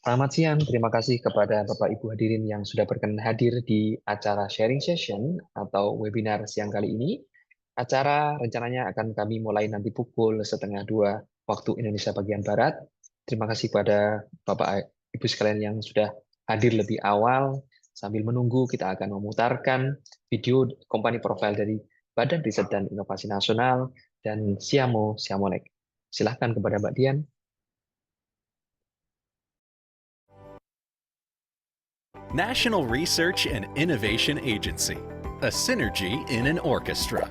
Selamat siang, terima kasih kepada Bapak Ibu hadirin yang sudah berkenan hadir di acara sharing session atau webinar siang kali ini. Acara rencananya akan kami mulai nanti pukul 1:30 waktu Indonesia bagian Barat. Terima kasih kepada Bapak Ibu sekalian yang sudah hadir lebih awal. Sambil menunggu, kita akan memutarkan video company profile dari Badan Riset dan Inovasi Nasional dan SEAMOLEC. Silahkan kepada Mbak Dian. National Research and Innovation Agency, a synergy in an orchestra.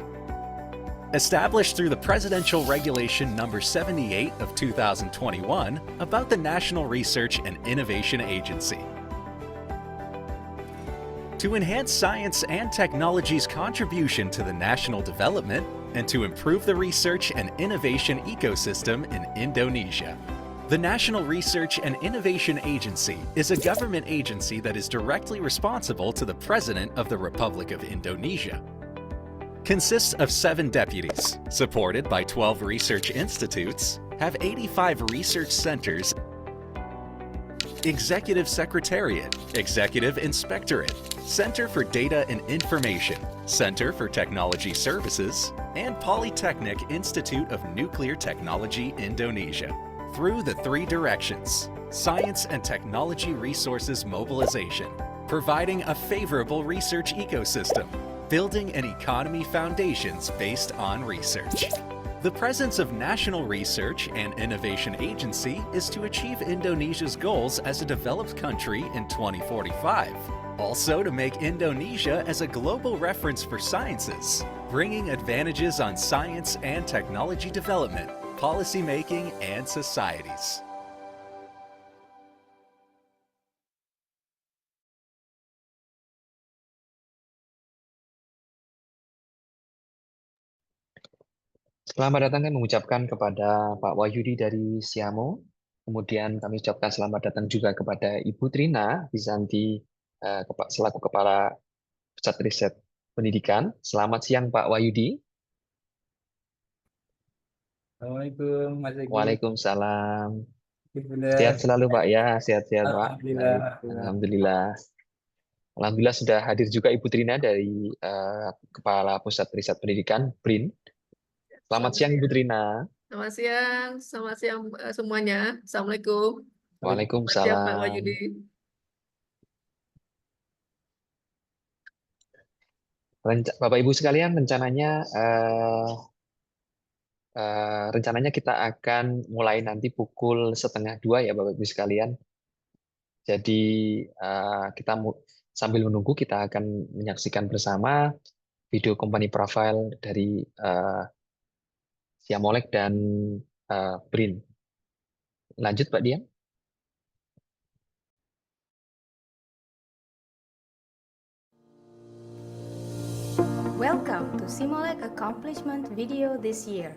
Established through the Presidential Regulation Number 78 of 2021 about the National Research and Innovation Agency. To enhance science and technology's contribution to the national development and to improve the research and innovation ecosystem in Indonesia. The National Research and Innovation Agency is a government agency that is directly responsible to the President of the Republic of Indonesia. Consists of 7 deputies, supported by 12 research institutes, have 85 research centers, Executive Secretariat, Executive Inspectorate, Center for Data and Information, Center for Technology Services, and Polytechnic Institute of Nuclear Technology Indonesia. Through the 3 directions: science and technology resources mobilization, providing a favorable research ecosystem, building an economy foundations based on research. The presence of National Research and Innovation Agency is to achieve Indonesia's goals as a developed country in 2045. Also to make Indonesia as a global reference for sciences, bringing advantages on science and technology development, policy making, and societies. Selamat datang kami mengucapkan kepada Pak Wahyudi dari Siamo. Kemudian kami ucapkan selamat datang juga kepada Ibu Trina Bizanti selaku Kepala Pusat Riset Pendidikan. Selamat siang Pak Wahyudi. Assalamualaikum Mas Egi. Waalaikumsalam. Bunda. Sehat selalu Pak ya, sehat-sehat Pak. Alhamdulillah. Baik. Alhamdulillah. Alhamdulillah sudah hadir juga Ibu Trina dari Kepala Pusat Riset Pendidikan BRIN. Selamat siang Ibu Trina. Selamat siang semuanya. Assalamualaikum. Selamat siang Pak Waalaikumsalam. Wahyudi. Bapak Ibu sekalian, rencananya kita akan mulai nanti pukul 1:30 ya Bapak Ibu sekalian. Jadi sambil menunggu kita akan menyaksikan bersama video company profile dari SEAMOLEC dan BRIN. Lanjut Pak Dian. Welcome to SEAMOLEC accomplishment video this year.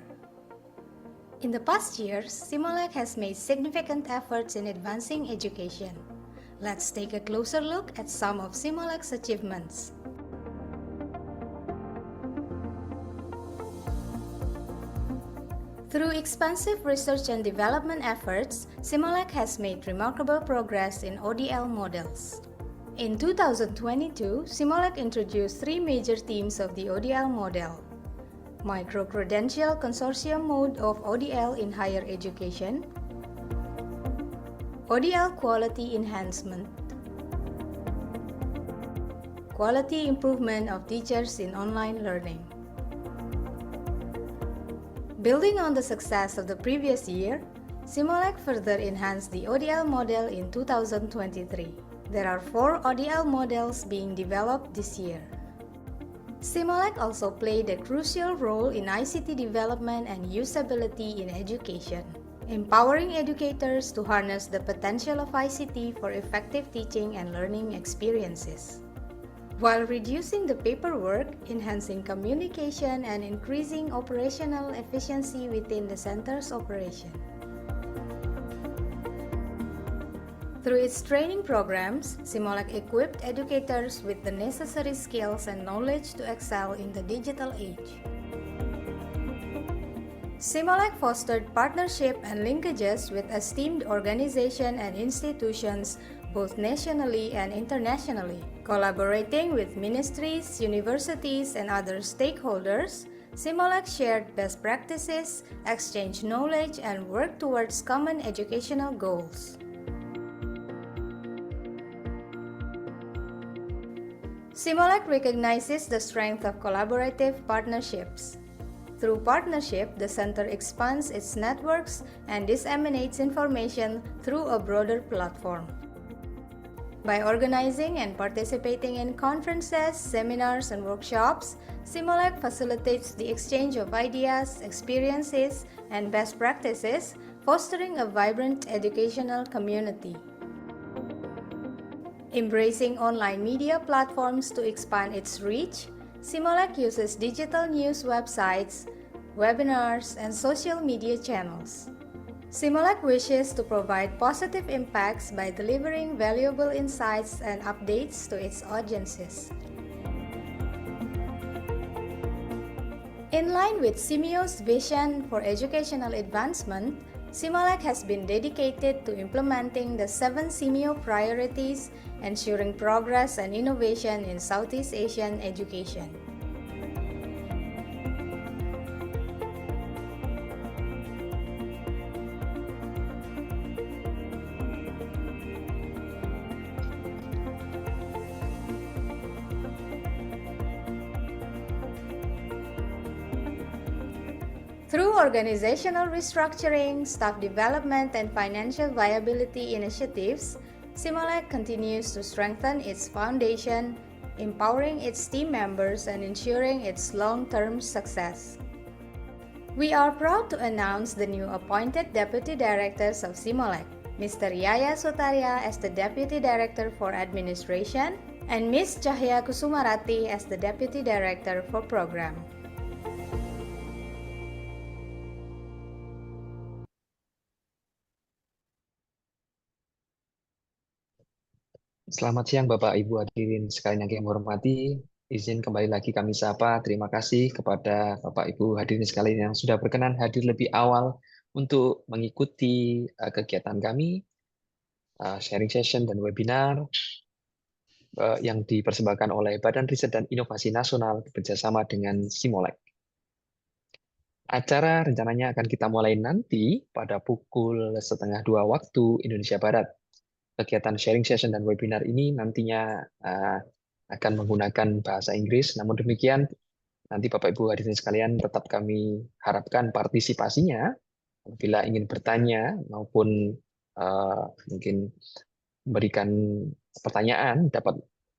In the past years, SEAMOLEC has made significant efforts in advancing education. Let's take a closer look at some of SEAMOLEC's achievements. Through expansive research and development efforts, SEAMOLEC has made remarkable progress in ODL models. In 2022, SEAMOLEC introduced 3 major themes of the ODL model: micro-credential consortium mode of ODL in higher education, ODL quality enhancement, quality improvement of teachers in online learning. Building on the success of the previous year, SEAMOLEC further enhanced the ODL model in 2023. There are 4 ODL models being developed this year. SEAMOLEC also played a crucial role in ICT development and usability in education, empowering educators to harness the potential of ICT for effective teaching and learning experiences, while reducing the paperwork, enhancing communication, and increasing operational efficiency within the center's operation. Through its training programs, SEAMOLEC equipped educators with the necessary skills and knowledge to excel in the digital age. SEAMOLEC fostered partnership and linkages with esteemed organizations and institutions both nationally and internationally. Collaborating with ministries, universities, and other stakeholders, SEAMOLEC shared best practices, exchanged knowledge, and worked towards common educational goals. SEAMOLEC recognizes the strength of collaborative partnerships. Through partnership, the center expands its networks and disseminates information through a broader platform. By organizing and participating in conferences, seminars, and workshops, SEAMOLEC facilitates the exchange of ideas, experiences, and best practices, fostering a vibrant educational community. Embracing online media platforms to expand its reach, SEAMOLEC uses digital news websites, webinars, and social media channels. SEAMOLEC wishes to provide positive impacts by delivering valuable insights and updates to its audiences. In line with SEAMEO's vision for educational advancement, SEAMOLEC has been dedicated to implementing the 7 SEAMEO priorities, ensuring progress and innovation in Southeast Asian education. Through organizational restructuring, staff development, and financial viability initiatives, SEAMOLEC continues to strengthen its foundation, empowering its team members and ensuring its long-term success. We are proud to announce the new appointed Deputy Directors of SEAMOLEC, Mr. Yaya Sutaria as the Deputy Director for Administration, and Ms. Cahya Kusumarati as the Deputy Director for Program. Selamat siang Bapak Ibu hadirin sekalian yang kami hormati. Izin kembali lagi kami sapa. Terima kasih kepada Bapak Ibu hadirin sekalian yang sudah berkenan hadir lebih awal untuk mengikuti kegiatan kami, sharing session dan webinar yang dipersembahkan oleh Badan Riset dan Inovasi Nasional bekerjasama dengan SEAMOLEC. Acara rencananya akan kita mulai nanti pada pukul 1:30 waktu Indonesia Barat. Kegiatan sharing session dan webinar ini nantinya akan menggunakan bahasa Inggris. Namun demikian, nanti Bapak Ibu hadirin sekalian tetap kami harapkan partisipasinya. Apabila ingin bertanya maupun mungkin memberikan pertanyaan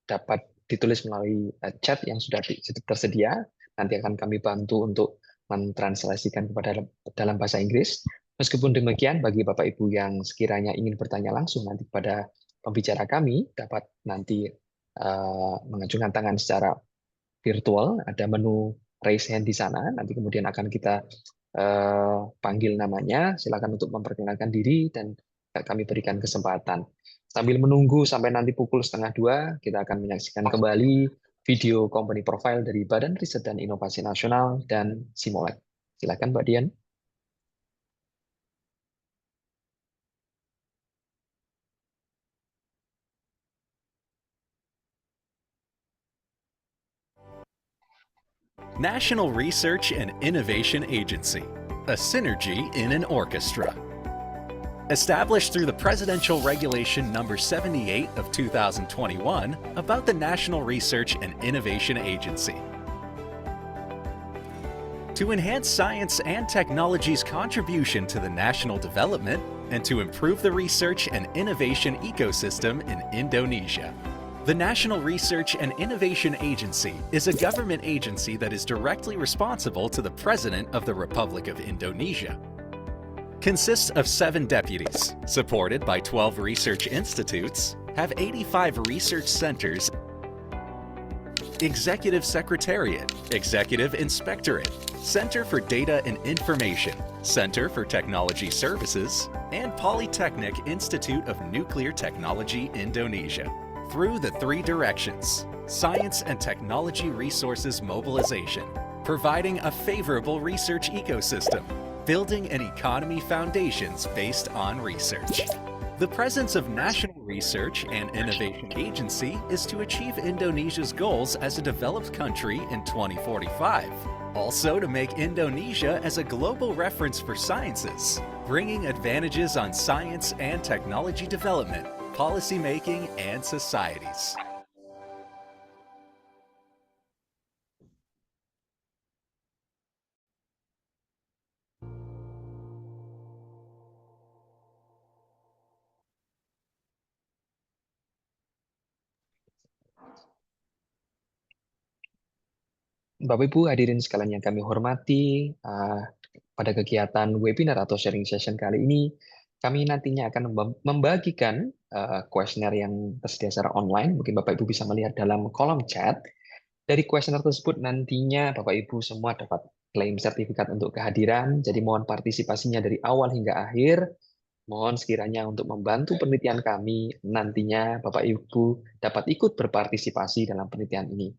dapat ditulis melalui chat yang sudah tersedia. Nanti akan kami bantu untuk mentranslasikan kepada dalam bahasa Inggris. Meskipun demikian, bagi Bapak Ibu yang sekiranya ingin bertanya langsung nanti kepada pembicara kami, dapat nanti mengajukan tangan secara virtual, ada menu raise hand di sana, nanti kemudian akan kita panggil namanya, silakan untuk memperkenalkan diri dan kami berikan kesempatan. Sambil menunggu sampai nanti pukul 1:30, kita akan menyaksikan kembali video company profile dari Badan Riset dan Inovasi Nasional dan SEAMOLEC. Silakan Mbak Dian. National Research and Innovation Agency, a synergy in an orchestra. Established through the Presidential Regulation Number 78 of 2021 about the National Research and Innovation Agency. To enhance science and technology's contribution to the national development and to improve the research and innovation ecosystem in Indonesia. The National Research and Innovation Agency is a government agency that is directly responsible to the President of the Republic of Indonesia. Consists of 7 deputies, supported by 12 research institutes, have 85 research centers, Executive Secretariat, Executive Inspectorate, Center for Data and Information, Center for Technology Services, and Polytechnic Institute of Nuclear Technology Indonesia. Through the 3 directions: science and technology resources mobilization, providing a favorable research ecosystem, building an economy foundations based on research. The presence of National Research and Innovation Agency is to achieve Indonesia's goals as a developed country in 2045. Also to make Indonesia as a global reference for sciences, bringing advantages on science and technology development, policy making, and societies. Bapak Ibu hadirin sekalian yang kami hormati, pada kegiatan webinar atau sharing session kali ini, kami nantinya akan membagikan kuesioner yang tersedia secara online. Mungkin Bapak Ibu bisa melihat dalam kolom chat. Dari kuesioner tersebut nantinya Bapak Ibu semua dapat klaim sertifikat untuk kehadiran. Jadi mohon partisipasinya dari awal hingga akhir. Mohon sekiranya untuk membantu penelitian kami, nantinya Bapak Ibu dapat ikut berpartisipasi dalam penelitian ini.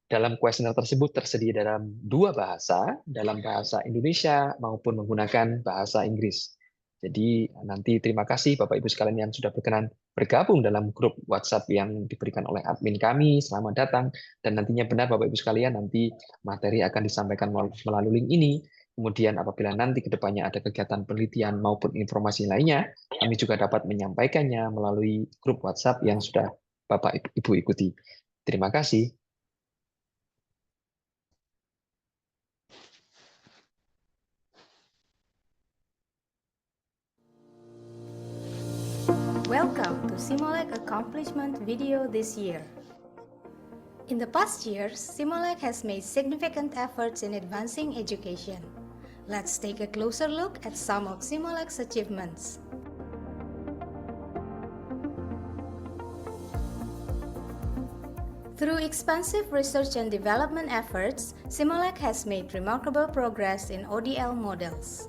Dalam kuesioner tersebut tersedia dalam dua bahasa, dalam bahasa Indonesia maupun menggunakan bahasa Inggris. Jadi nanti terima kasih Bapak Ibu sekalian yang sudah berkenan bergabung dalam grup WhatsApp yang diberikan oleh admin kami. Selamat datang, dan nantinya benar Bapak Ibu sekalian, nanti materi akan disampaikan melalui link ini. Kemudian apabila nanti kedepannya ada kegiatan penelitian maupun informasi lainnya, kami juga dapat menyampaikannya melalui grup WhatsApp yang sudah Bapak Ibu ikuti. Terima kasih. Welcome to SEAMOLEC accomplishment video this year. In the past years, SEAMOLEC has made significant efforts in advancing education. Let's take a closer look at some of SEAMOLEC's achievements. Through expansive research and development efforts, SEAMOLEC has made remarkable progress in ODL models.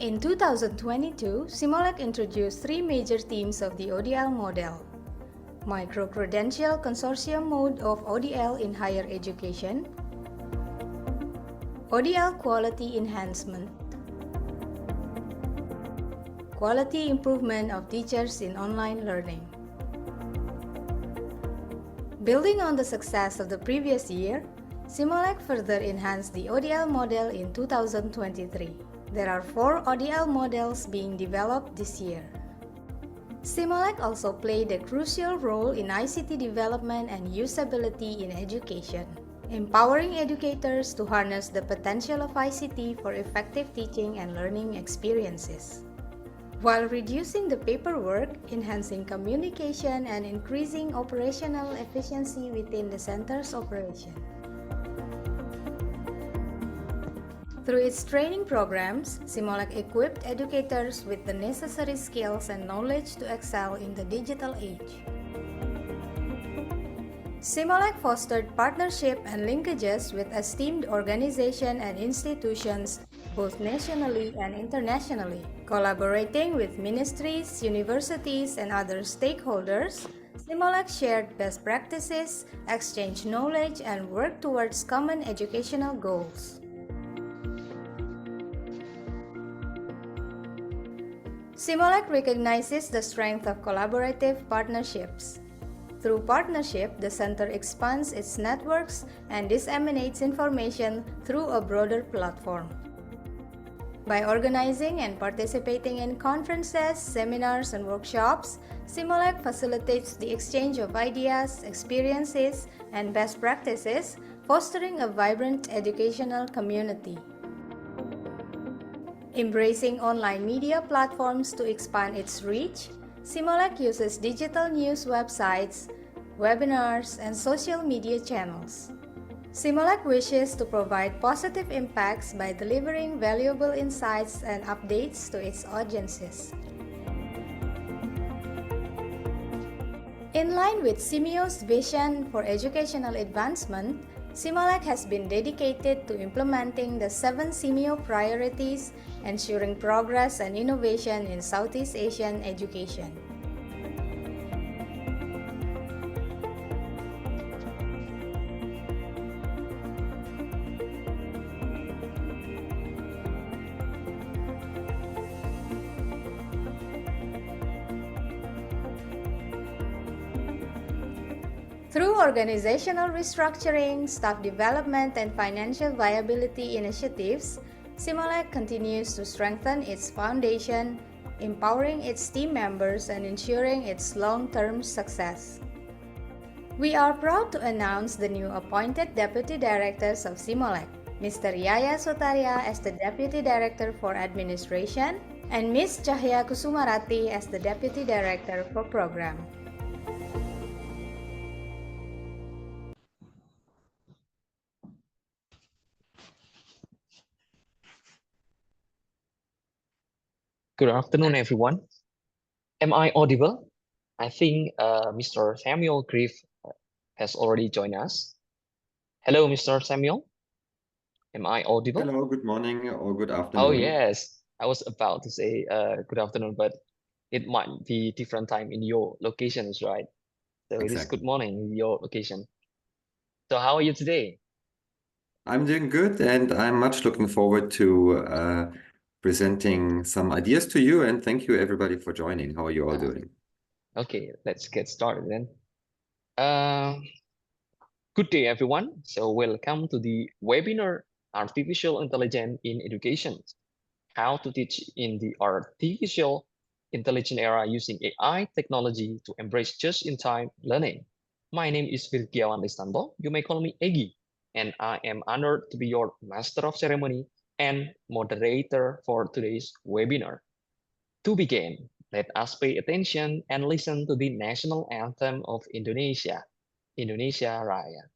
In 2022, SEAMOLEC introduced three major themes of the ODL model: micro-credential consortium mode of ODL in higher education, ODL quality enhancement, quality improvement of teachers in online learning. Building on the success of the previous year, SEAMOLEC further enhanced the ODL model in 2023. There are 4 ODL models being developed this year. SEAMOLEC also played a crucial role in ICT development and usability in education, empowering educators to harness the potential of ICT for effective teaching and learning experiences, while reducing the paperwork, enhancing communication, and increasing operational efficiency within the center's operation. Through its training programs, SEAMOLEC equipped educators with the necessary skills and knowledge to excel in the digital age. SEAMOLEC fostered partnership and linkages with esteemed organizations and institutions both nationally and internationally. Collaborating with ministries, universities, and other stakeholders, SEAMOLEC shared best practices, exchanged knowledge, and worked towards common educational goals. SEAMOLEC recognizes the strength of collaborative partnerships. Through partnership, the center expands its networks and disseminates information through a broader platform. By organizing and participating in conferences, seminars, and workshops, SEAMOLEC facilitates the exchange of ideas, experiences, and best practices, fostering a vibrant educational community. Embracing online media platforms to expand its reach, SEAMOLEC uses digital news websites, webinars, and social media channels. SEAMOLEC wishes to provide positive impacts by delivering valuable insights and updates to its audiences. In line with SEAMEO's vision for educational advancement, SEAMOLEC has been dedicated to implementing the 7 SEAMEO priorities, ensuring progress and innovation in Southeast Asian education. Through organizational restructuring, staff development, and financial viability initiatives, SEAMOLEC continues to strengthen its foundation, empowering its team members and ensuring its long-term success. We are proud to announce the new appointed Deputy Directors of SEAMOLEC, Mr. Yaya Sotaria as the Deputy Director for Administration, and Ms. Cahya Kusumarati as the Deputy Director for Program. Good afternoon, everyone. Am I audible? I think Mr. Samuel Griff has already joined us. Hello, Mr. Samuel. Am I audible? Hello, good morning or good Oh, afternoon. yes. I was about to say good afternoon, but it might be different time in your locations, right? So it is Exactly. good morning in your location. So how are you today? I'm doing good, and I'm much looking forward to presenting some ideas to you. And thank you, everybody, for joining. How are you all doing? Okay, let's get started then. Good day, everyone. So welcome to the webinar, Artificial Intelligence in Education. How to teach in the artificial intelligence era using AI technology to embrace just-in-time learning. My name is Virgiawan Listanto. You may call me Egi, and I am honored to be your master of ceremony and moderator for today's webinar. To begin, let us pay attention and listen to the national anthem of Indonesia, Indonesia Raya.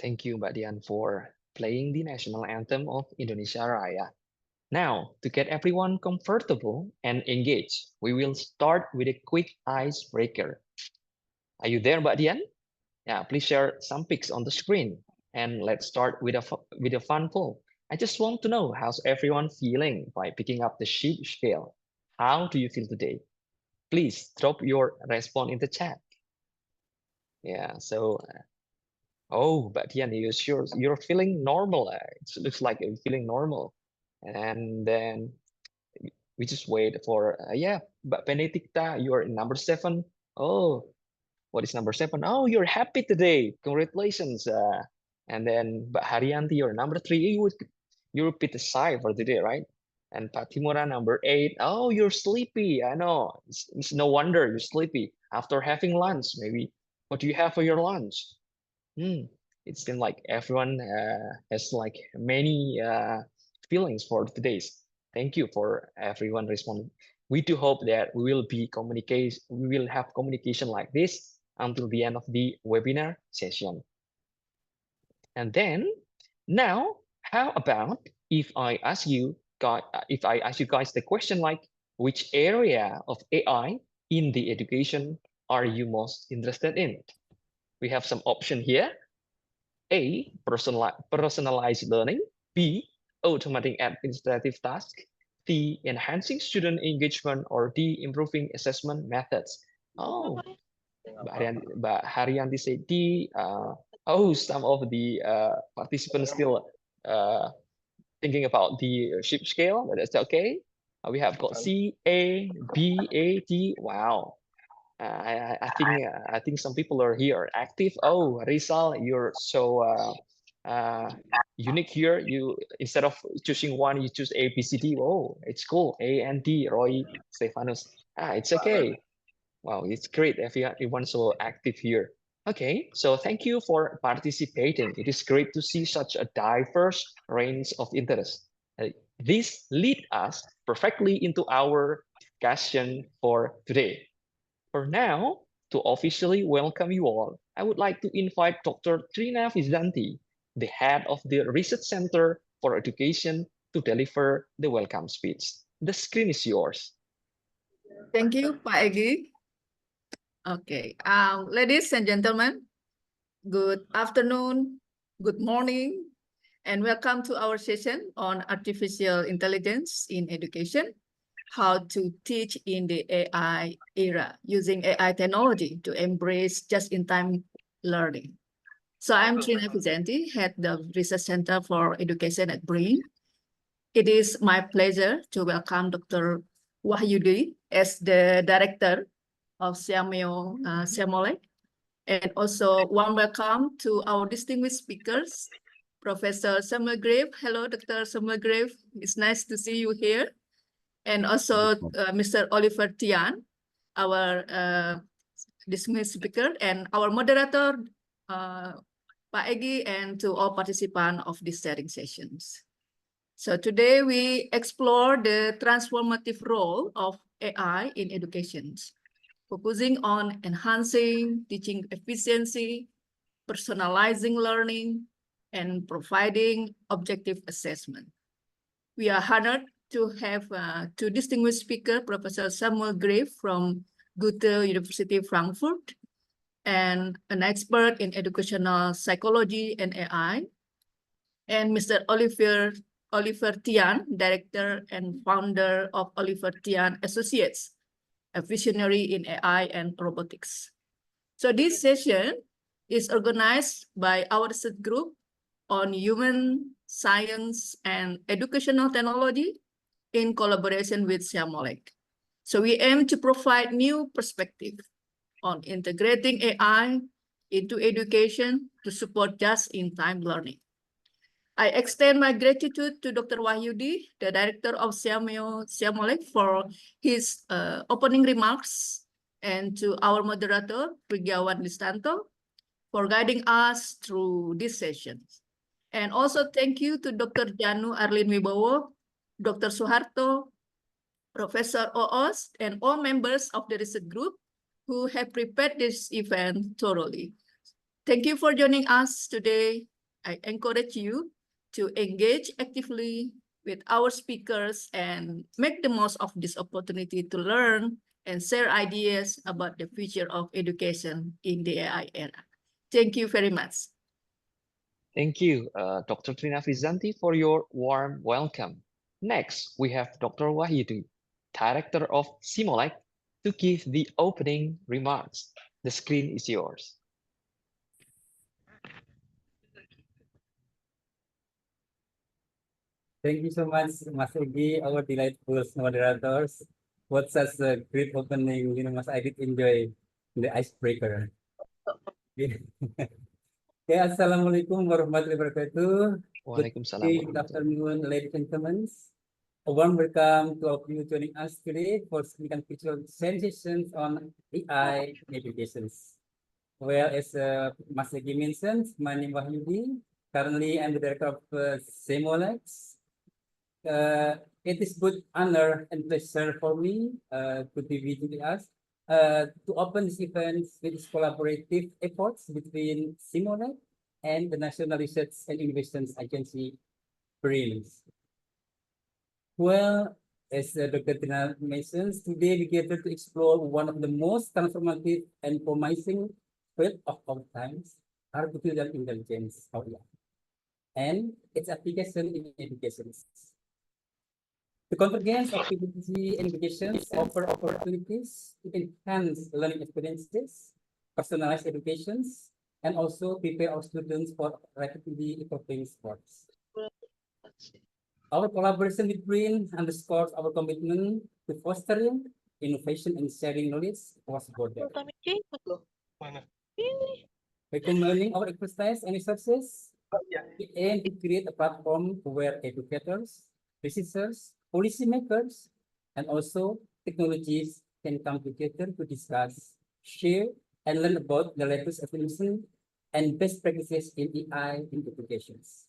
Thank you, Mbak Dian, for playing the national anthem of Indonesia Raya. Now, to get everyone comfortable and engaged, we will start with a quick icebreaker. Are you there, Mbak Dian? Yeah, please share some pics on the screen. And let's start with a fun poll. I just want to know how's everyone feeling by picking up the sheep scale. How do you feel today? Please drop your response in the chat. Yeah, so oh, but yeah, you're feeling normal. It looks like you're feeling normal. And then we just wait for yeah, but Benedicta, you're in number 7. Oh, what is number 7? Oh, you're happy today. Congratulations. And then but Haryanti, you're number 3. You repeat the sigh for today, right? And Patimura number 8. Oh, you're sleepy. I know. It's no wonder you're sleepy after having lunch. Maybe what do you have for your lunch? It seems like everyone has like many feelings for today's. Thank you for everyone responding. We do hope that we will have communication like this until the end of the webinar session. And then now, how about if I ask you guys the question like, Which area of AI in the education are you most interested in? We have some option here. A, personalized learning. B, automating administrative tasks. C, enhancing student engagement. Or D, improving assessment methods. Oh, Mbak Haryanti said D. Some of the participants still thinking about the ship scale, but that's okay. We have got C, A, B, A, D. Wow. I think some people are here active. Oh, Rizal, you're so unique here. You, instead of choosing one, you choose A, B, C, D. Oh, it's cool. A and D. Roy, Stefanus. It's okay. Wow, it's great. Everyone's so active here. Okay, so thank you for participating. It is great to see such a diverse range of interests. This leads us perfectly into our discussion for today. For now, to officially welcome you all, I would like to invite Dr. Trina Vizanti, the head of the Research Center for Education, to deliver the welcome speech. The screen is yours. Thank you, Pak Egi. Okay, ladies and gentlemen, good afternoon, good morning, and welcome to our session on artificial intelligence in education, how to teach in the AI era using AI technology to embrace just-in-time learning. So I'm Trina Vizanti, head of the Research Center for Education at BRIN. It is my pleasure to welcome Dr. Wahyudi as the director of SEAMOLEC, and also warm welcome to our distinguished speakers, Professor Samuel Grave. Hello, Dr. Samuel Grave. It's nice to see you here. And also Mr. Oliver Tian, our distinguished speaker, and our moderator, Pak Egi, and to all participants of this sharing sessions. So today we explore the transformative role of AI in education, focusing on enhancing teaching efficiency, personalizing learning, and providing objective assessment. We are honored to have two distinguished speakers, Professor Samuel Grave from Goethe University Frankfurt, and an expert in educational psychology and AI, and Mr. Oliver Tian, director and founder of Oliver Tian Associates, a visionary in AI and robotics. So this session is organized by our research group on human science and educational technology in collaboration with SEAMOLEC. So we aim to provide new perspective on integrating AI into education to support just-in-time learning. I extend my gratitude to Dr. Wahyudi, the director of SEAMOLEC, for his opening remarks, and to our moderator, Wigawan Listanto, for guiding us through this session. And also thank you to Dr. Janu Arlin Wibowo, Dr. Suharto, Professor Oos, and all members of the research group who have prepared this event thoroughly. Thank you for joining us today. I encourage you to engage actively with our speakers and make the most of this opportunity to learn and share ideas about the future of education in the AI era. Thank you very much. Thank you, Dr. Trina Vizanti, for your warm welcome. Next, we have Dr. Wahyudi, director of SEAMOLEC, to give the opening remarks. The screen is yours. Thank you so much, Mas Egi, our delightful moderators. What such a great opening, Mas, I did enjoy the icebreaker. Okay, Assalamualaikum warahmatullahi wabarakatuh. Waalaikumsalam. Good afternoon, ladies and gentlemen. A warm welcome to all of you joining us today for significant visual sessions on AI in education. Well, as Mas Egi mentioned, my name is Wahyudi. Currently, I'm the director of SEAMOLEC. It is good honor and pleasure for me to be with us to open this event with this collaborative efforts between SEAMOLEC and the National Research and Innovation Agency, BRIN. Well, as Dr. Tina mentions, today we gather to explore one of the most transformative and promising field of our times, artificial intelligence, or AI, and its application in education. The convergence of technology and educations offer opportunities to enhance learning experiences, personalized educations, and also prepare our students for rapidly evolving sports. Our collaboration with BRIN underscores our commitment to fostering innovation and sharing knowledge across borders. By combining our expertise and resources, we aim to create a platform where educators, researchers, policymakers, and also technologies can come together to discuss, share, and learn about the latest evolution and best practices in AI in educations.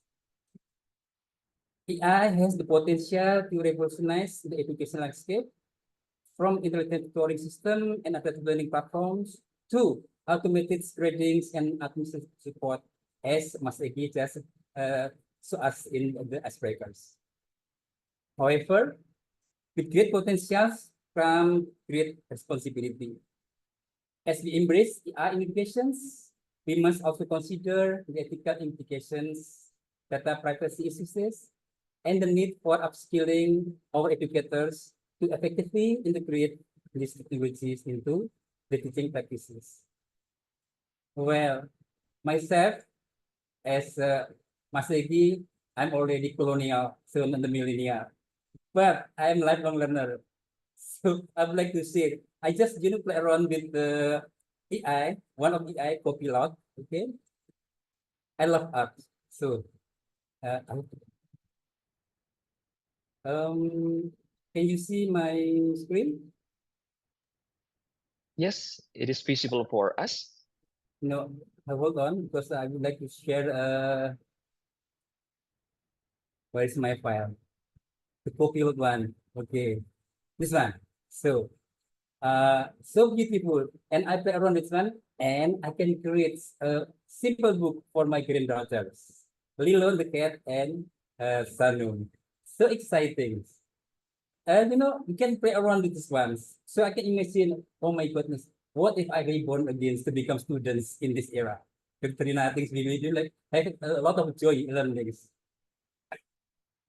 AI has the potential to revolutionize the education landscape, from intelligent tutoring system and adaptive learning platforms to automated gradings and administrative support, as Mas Egi just so us in the icebreakers. However, with great potentials come great responsibility. As we embrace AI in educations, we must also consider the ethical implications, data privacy issues, and the need for upskilling our educators to effectively integrate these technologies into the teaching practices. Well, myself, as Mas Egi, I'm already colonial, so not the millennial, but I'm lifelong learner. So I would like to say, I just play around with the AI, one of the AI copilot. Okay, I love art, so can you see my screen? Yes, it is visible for us. No, hold on, because I would like to share. Where is my file? The copilot one. Okay, this one. So, so beautiful, and I play around this one, and I can create a simple book for my granddaughters, Lilo the cat and Sanu. So exciting. We can play around with these ones. So I can imagine, oh my goodness, what if I reborn again to become students in this era? Katrina things we will do, like have a lot of joy in learning this.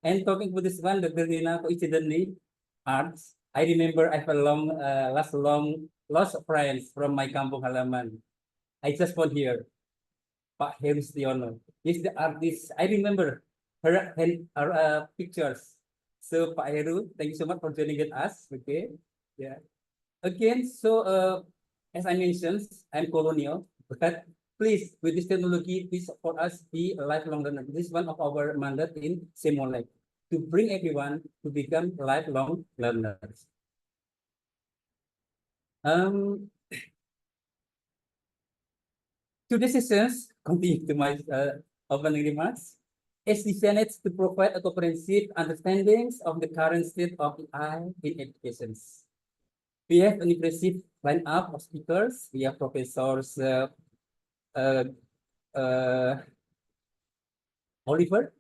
And talking about this one, Dr. Rina, coincidentally, arts, I remember I have a lost friends from my kampung halaman. I just found here, Pak Heru Stiono. He's the artist. I remember her pictures. So Pak Heru, thank you so much for joining with us. Okay, yeah. Again, so as I mentioned, I'm colonial, but please, with this technology, please for us be a lifelong learner. This is one of our mandate in SEAMOLEC, to bring everyone to become lifelong learners. Today's sessions, continue to my opening remarks, is designed to provide a comprehensive understanding of the current state of AI in education. We have an impressive lineup of speakers. We have Professors Oliver,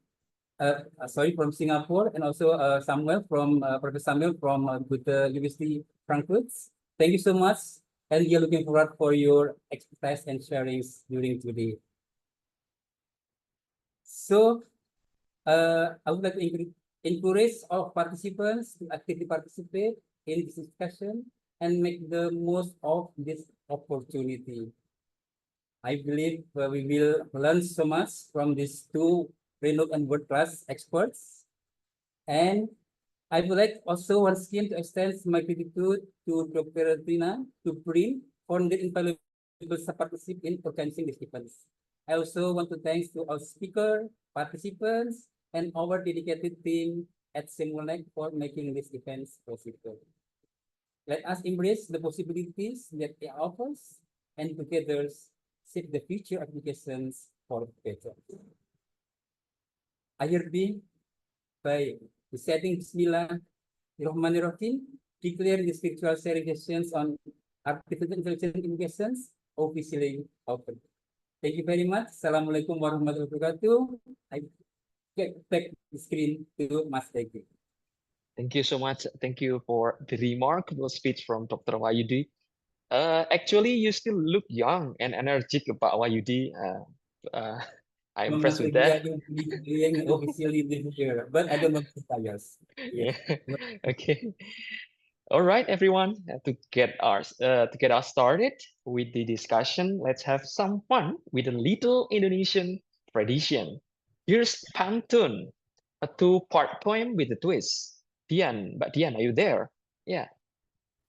from Singapore, and also Samuel from Professor Samuel from the University Frankfurt. Thank you so much, and we are looking forward for your expertise and sharings during today. So, I would like to encourage all participants to actively participate in this discussion and make the most of this opportunity. I believe we will learn so much from these two renowned and world-class experts. And I would like also once again to extend my gratitude to Dr. Tina, to BRIN, for the invaluable partnership in organizing these events. I also want to thank to our speaker, participants, and our dedicated team at SEAMOLEC for making these events possible. Let us embrace the possibilities that it offers and together shape the future applications for better. IRB by setting Bismillahirrahmanirrahim, declare the spiritual sharing sessions on artificial intelligence applications officially open. Thank you very much. Assalamualaikum warahmatullahi wabarakatuh. I get back the screen to Mas Egi. Thank you so much. Thank you for the remarkable speech from Dr. Wayudi. Actually, you still look young and energetic about Wayudi. I'm impressed with that. Being officially living here, but I don't know the tires. Yeah. Yes. Okay. All right, everyone. To get us started with the discussion, let's have some fun with a little Indonesian tradition. Here's pantun, a two-part poem with a twist. Dian, are you there? Yeah.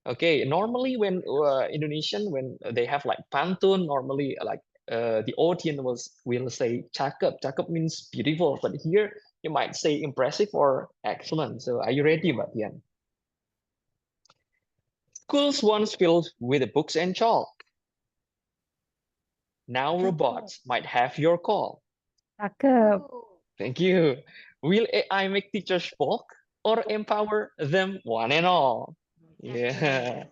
Okay. Normally, when Indonesian, when they have like pantun, normally the audience will say cakep. Cakep means beautiful, but here you might say impressive or excellent. So, are you ready, Mbak Dian? Schools once filled with books and chalk. Now robots might have your call. Cakep. Thank you. Will AI make teachers balk or empower them one and all? Yeah.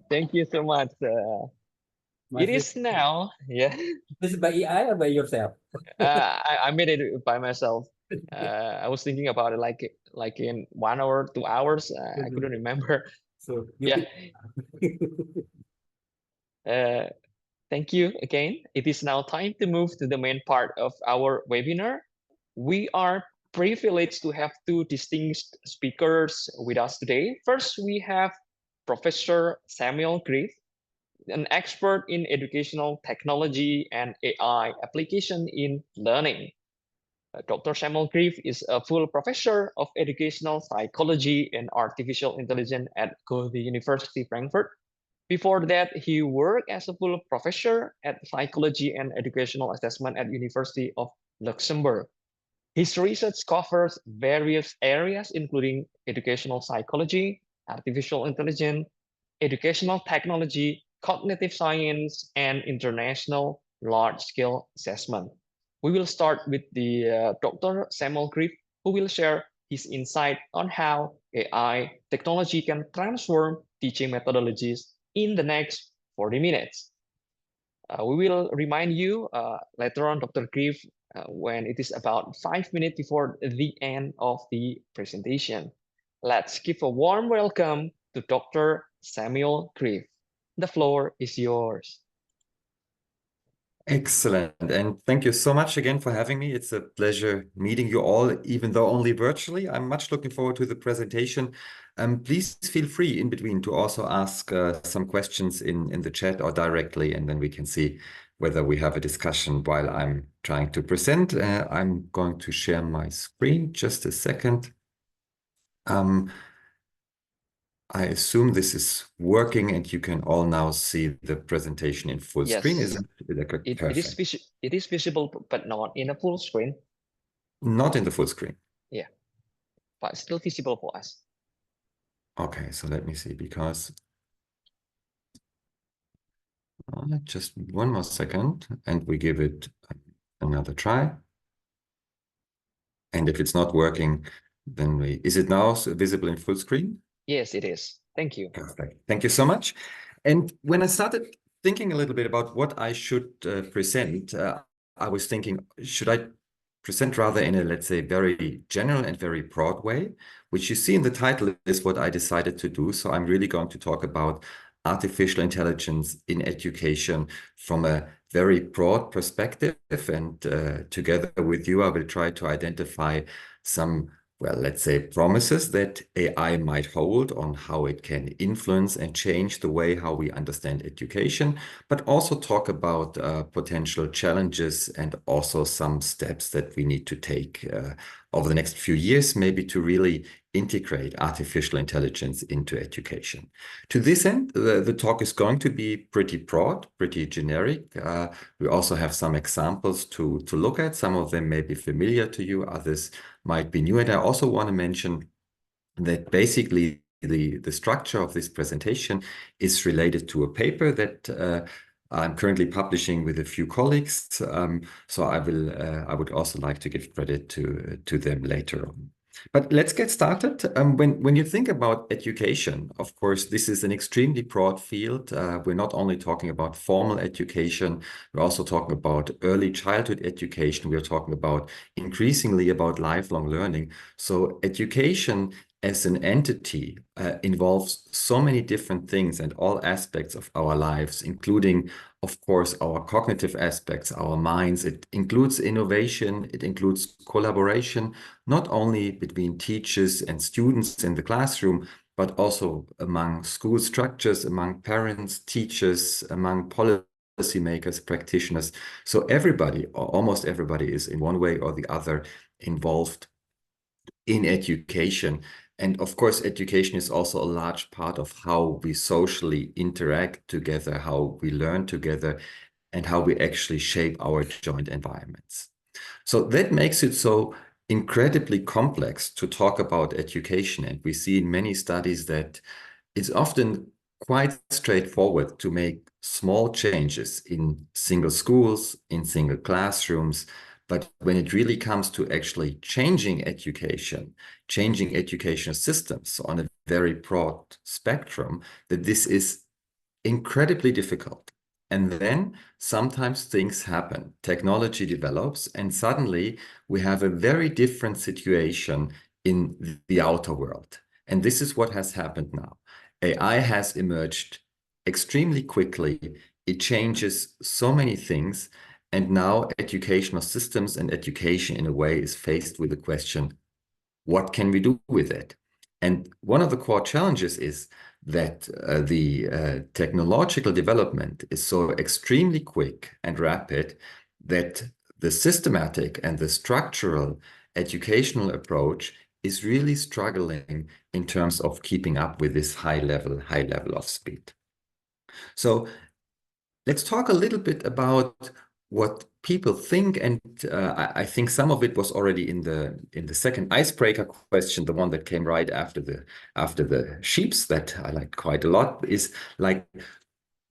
Thank you so much. It is now. Yeah. This by AI or by yourself? I made it by myself. I was thinking about it like in 1 hour, 2 hours. I couldn't remember. So Yeah. Thank you again. It is now time to move to the main part of our webinar. We are privileged to have two distinguished speakers with us today. First, we have Professor Samuel Grieve, an expert in educational technology and AI application in learning. Dr. Samuel Grieve is a full professor of educational psychology and artificial intelligence at Goethe University Frankfurt. Before that, he worked as a full professor at psychology and educational assessment at University of Luxembourg. His research covers various areas, including educational psychology, artificial intelligence, educational technology, cognitive science, and international large-scale assessment. We will start with the Dr. Samuel Grieve, who will share his insight on how AI technology can transform teaching methodologies in the next 40 minutes. We will remind you later on, Dr. Grieve, when it is about 5 minutes before the end of the presentation. Let's give a warm welcome to Dr. Samuel Grieve. The floor is yours. Excellent. And thank you so much again for having me. It's a pleasure meeting you all, even though only virtually. I'm much looking forward to the presentation. Please feel free in between to also ask some questions in the chat or directly, and then we can see whether we have a discussion while I'm trying to present. I'm going to share my screen. Just a second. I assume this is working and you can all now see the presentation in full screen. Is it correct? It is visible, but not in a full screen. Not in the full screen. Yeah, but still visible for us. Okay, so let me see, because just one more second and we give it another try. And if it's not working, then is it now visible in full screen? Yes, it is. Thank you. Perfect. Thank you so much. And when I started thinking a little bit about what I should present, I was thinking, should I present rather in a, let's say, very general and very broad way, which you see in the title is what I decided to do. So I'm really going to talk about artificial intelligence in education from a very broad perspective. And together with you, I will try to identify some, well, let's say, promises that AI might hold on how it can influence and change the way how we understand education, but also talk about potential challenges and also some steps that we need to take over the next few years, maybe to really integrate artificial intelligence into education. To this end, the talk is going to be pretty broad, pretty generic. We also have some examples to look at. Some of them may be familiar to you, others might be new. And I also want to mention that basically the structure of this presentation is related to a paper that I'm currently publishing with a few colleagues. So I would also like to give credit to them later on. But let's get started. When you think about education, of course, this is an extremely broad field. We're not only talking about formal education, we're also talking about early childhood education. We're talking about increasingly about lifelong learning. So education as an entity involves so many different things and all aspects of our lives, including, of course, our cognitive aspects, our minds. It includes innovation, it includes collaboration, not only between teachers and students in the classroom, but also among school structures, among parents, teachers, among policymakers, practitioners. So everybody, or almost everybody, is in one way or the other involved in education. And of course, education is also a large part of how we socially interact together, how we learn together, and how we actually shape our joint environments. So that makes it so incredibly complex to talk about education. And we see in many studies that it's often quite straightforward to make small changes in single schools, in single classrooms. But when it really comes to actually changing education, changing educational systems on a very broad spectrum, that this is incredibly difficult. And then sometimes things happen. Technology develops, and suddenly we have a very different situation in the outer world. And this is what has happened now. AI has emerged extremely quickly. It changes so many things. And now educational systems and education in a way is faced with the question, what can we do with it? And one of the core challenges is that the technological development is so extremely quick and rapid that the systematic and the structural educational approach is really struggling in terms of keeping up with this high level of speed. So let's talk a little bit about what people think, and I think some of it was already in the second icebreaker question, the one that came right after the sheeps that I liked quite a lot, is like,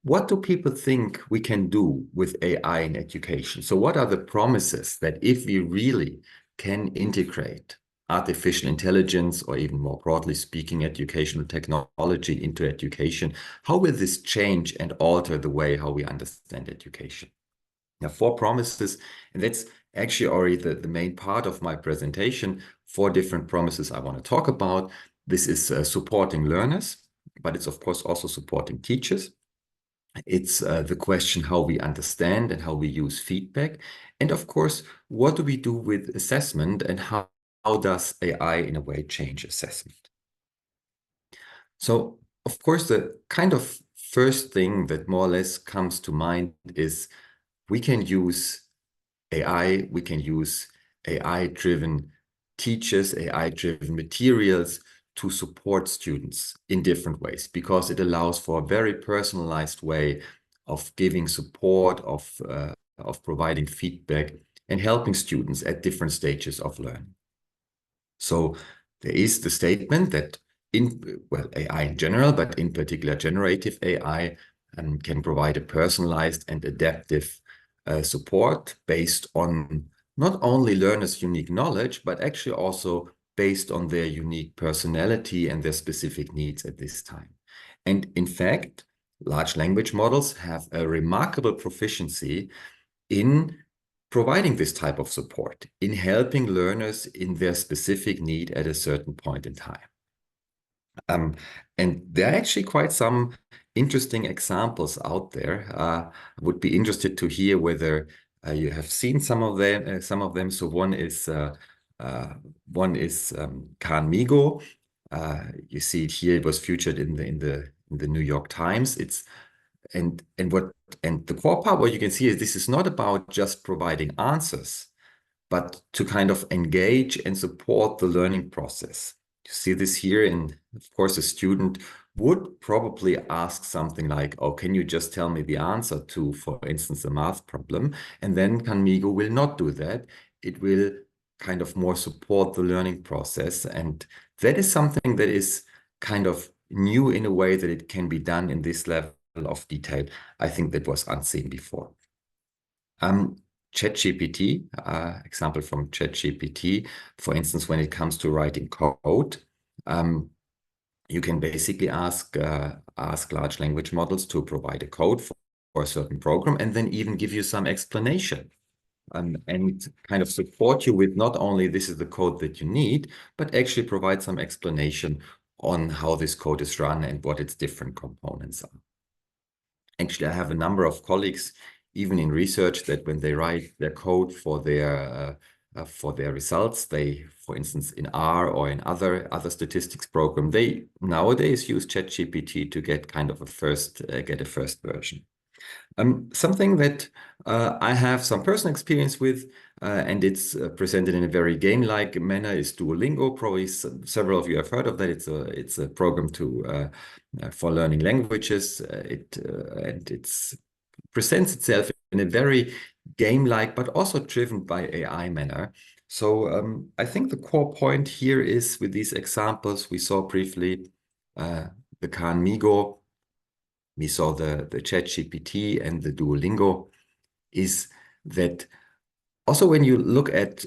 what do people think we can do with AI in education? So what are the promises that if we really can integrate artificial intelligence, or even more broadly speaking, educational technology into education, how will this change and alter the way how we understand education? Now, 4 promises, and that's actually already the main part of my presentation. 4 different promises I want to talk about. This is supporting learners, but it's of course also supporting teachers. It's the question how we understand and how we use feedback. And of course, what do we do with assessment, and how does AI in a way change assessment? So, of course, the kind of first thing that more or less comes to mind is we can use AI, we can use AI-driven teachers, AI-driven materials to support students in different ways, because it allows for a very personalized way of giving support, of providing feedback and helping students at different stages of learning. So there is the statement that AI in general, but in particular generative AI, can provide a personalized and adaptive support based on not only learners' unique knowledge, but actually also based on their unique personality and their specific needs at this time. And in fact, large language models have a remarkable proficiency in providing this type of support, in helping learners in their specific need at a certain point in time. And there are actually quite some interesting examples out there. I would be interested to hear whether you have seen some of them. So one is Carmigo. You see it here. It was featured in the New York Times. And the core part, what you can see is this is not about just providing answers, but to kind of engage and support the learning process. You see this here, and of course, a student would probably ask something like, oh, can you just tell me the answer to, for instance, a math problem? And then Canmigo will not do that. It will kind of more support the learning process. And that is something that is kind of new in a way that it can be done in this level of detail. I think that was unseen before. ChatGPT, example from ChatGPT, for instance, when it comes to writing code, you can basically ask large language models to provide a code for a certain program, and then even give you some explanation and kind of support you with not only this is the code that you need, but actually provide some explanation on how this code is run and what its different components are. Actually, I have a number of colleagues, even in research, that when they write their code for their results, they, for instance, in R or in other statistics program, they nowadays use ChatGPT to get kind of a first version. Something that I have some personal experience with, and it's presented in a very game-like manner, is Duolingo. Probably several of you have heard of that. It's a program for learning languages. It presents itself in a very game-like, but also driven by AI manner. So I think the core point here is, with these examples we saw briefly, the Khan Migo, we saw the ChatGPT and the Duolingo, is that also when you look at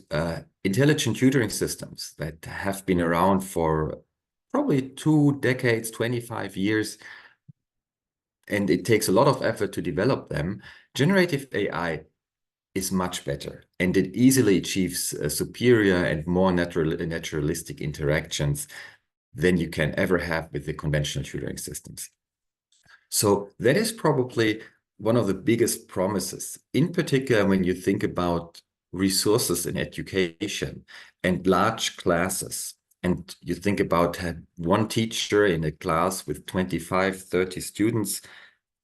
intelligent tutoring systems that have been around for probably 2 decades, 25 years, and it takes a lot of effort to develop them, generative AI is much better, and it easily achieves superior and more naturalistic interactions than you can ever have with the conventional tutoring systems. So that is probably one of the biggest promises, in particular when you think about resources in education and large classes, and you think about one teacher in a class with 25, 30 students.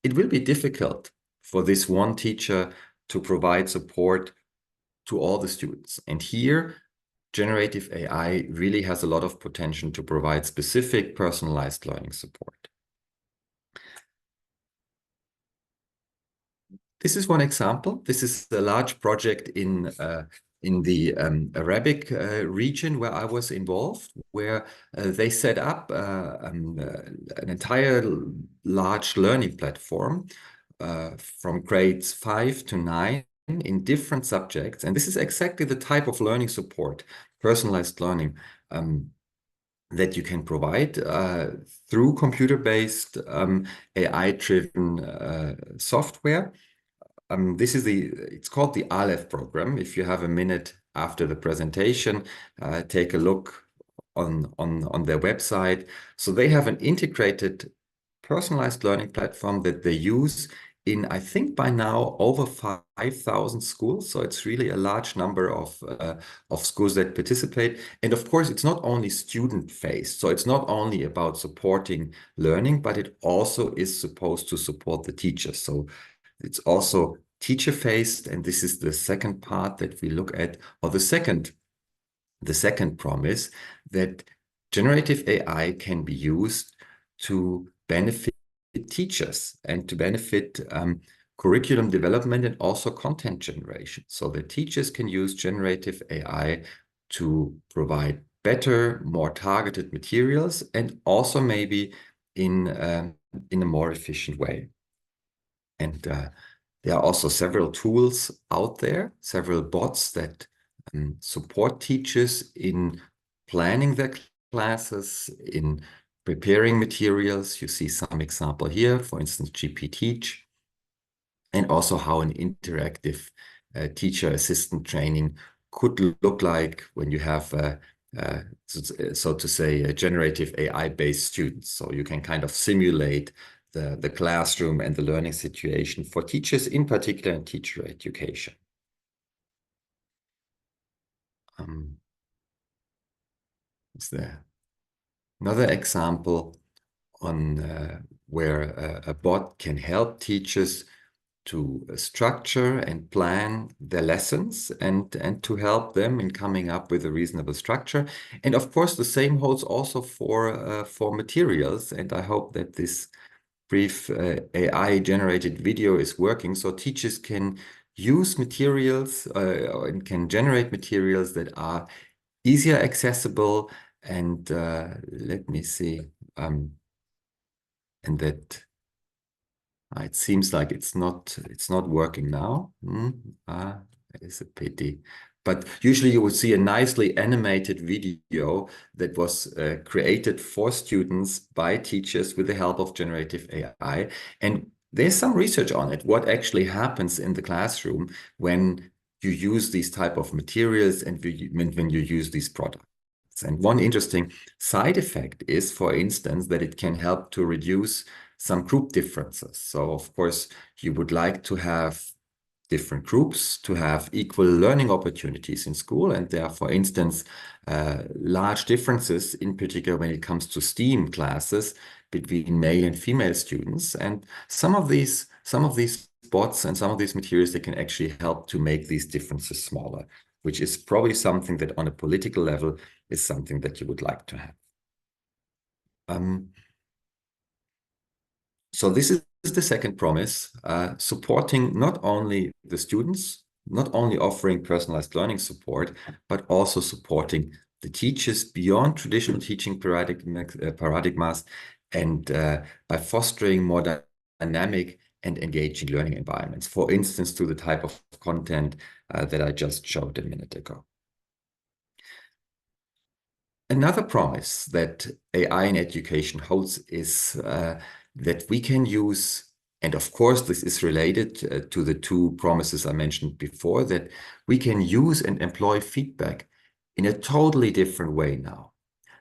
It will be difficult for this one teacher to provide support to all the students. And here, generative AI really has a lot of potential to provide specific personalized learning support. This is one example. This is a large project in the Arabic region where I was involved, where they set up an entire large learning platform from grades 5 to 9 in different subjects. And this is exactly the type of learning support, personalized learning, that you can provide through computer-based AI-driven software. It's called the Aleph program. If you have a minute after the presentation, take a look on their website. So they have an integrated personalized learning platform that they use in, I think by now, over 5,000 schools. So it's really a large number of schools that participate. And of course, it's not only student-faced. So it's not only about supporting learning, but it also is supposed to support the teachers. So it's also teacher-faced, and this is the second part that we look at, or the second promise, that generative AI can be used to benefit teachers and to benefit curriculum development and also content generation. So the teachers can use generative AI to provide better, more targeted materials, and also maybe in a more efficient way. And there are also several tools out there, several bots that support teachers in planning their classes, in preparing materials. You see some example here, for instance, GPTeach, and also how an interactive teacher assistant training could look like when you have, so to say, a generative AI-based students. So you can kind of simulate the classroom and the learning situation for teachers, in particular in teacher education. Is there another example on where a bot can help teachers to structure and plan their lessons and to help them in coming up with a reasonable structure. And of course, the same holds also for materials. And I hope that this brief AI-generated video is working, so teachers can use materials and can generate materials that are easier accessible. And let me see, and that it seems like it's not working now. That is a pity. But usually you would see a nicely animated video that was created for students by teachers with the help of generative AI. And there's some research on it, what actually happens in the classroom when you use these type of materials and when you use these products. And one interesting side effect is, for instance, that it can help to reduce some group differences. So of course, you would like to have different groups to have equal learning opportunities in school. And there are, for instance, large differences, in particular when it comes to STEAM classes, between male and female students. And some of these spots and some of these materials, they can actually help to make these differences smaller, which is probably something that on a political level is something that you would like to have. So this is the second promise, supporting not only the students, not only offering personalized learning support, but also supporting the teachers beyond traditional teaching paradigmas, and by fostering more dynamic and engaging learning environments, for instance, through the type of content that I just showed a minute ago. Another promise that AI in education holds is that we can use, and of course this is related to the two promises I mentioned before, that we can use and employ feedback in a totally different way now.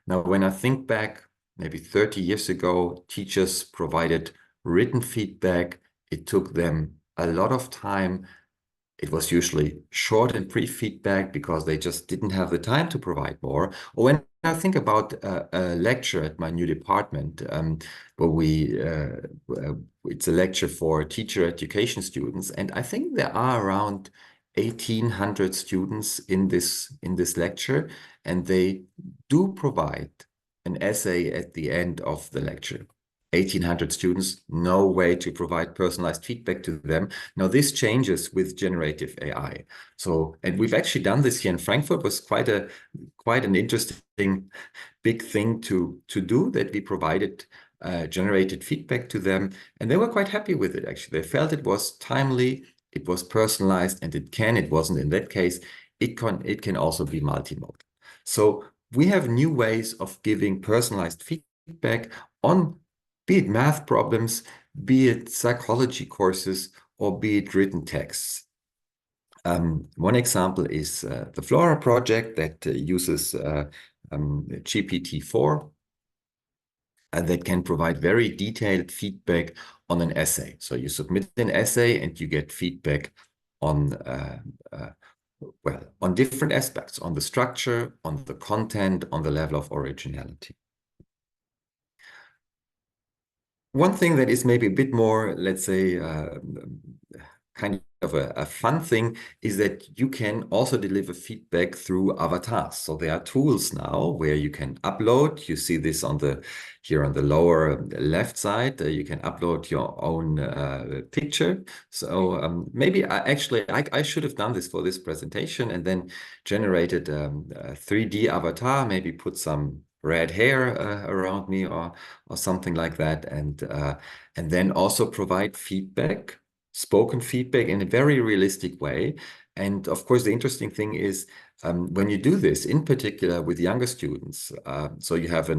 Now, when I think back, maybe 30 years ago, teachers provided written feedback. It took them a lot of time. It was usually short and brief feedback because they just didn't have the time to provide more. Or when I think about a lecture at my new department, where it's a lecture for teacher education students, and I think there are around 1,800 students in this lecture, and they do provide an essay at the end of the lecture. 1,800 students, no way to provide personalized feedback to them. Now this changes with generative AI. So, and we've actually done this here in Frankfurt. It was quite an interesting big thing to do, that we provided generated feedback to them, and they were quite happy with it. Actually, they felt it was timely, it was personalized, and it wasn't in that case. It can also be multimodal. So we have new ways of giving personalized feedback on, be it math problems, be it psychology courses, or be it written texts. One example is the Flora project that uses GPT-4, and that can provide very detailed feedback on an essay. So you submit an essay and you get feedback on on different aspects, on the structure, on the content, on the level of originality. One thing that is maybe a bit more, let's say, kind of a fun thing is that you can also deliver feedback through avatars. So there are tools now where you can upload. You see this here on the lower left side. You can upload your own picture. So maybe I should have done this for this presentation and then generated a 3D avatar, maybe put some red hair around me or something like that, and then also provide feedback, spoken feedback in a very realistic way. And of course, the interesting thing is when you do this, in particular with younger students, so you have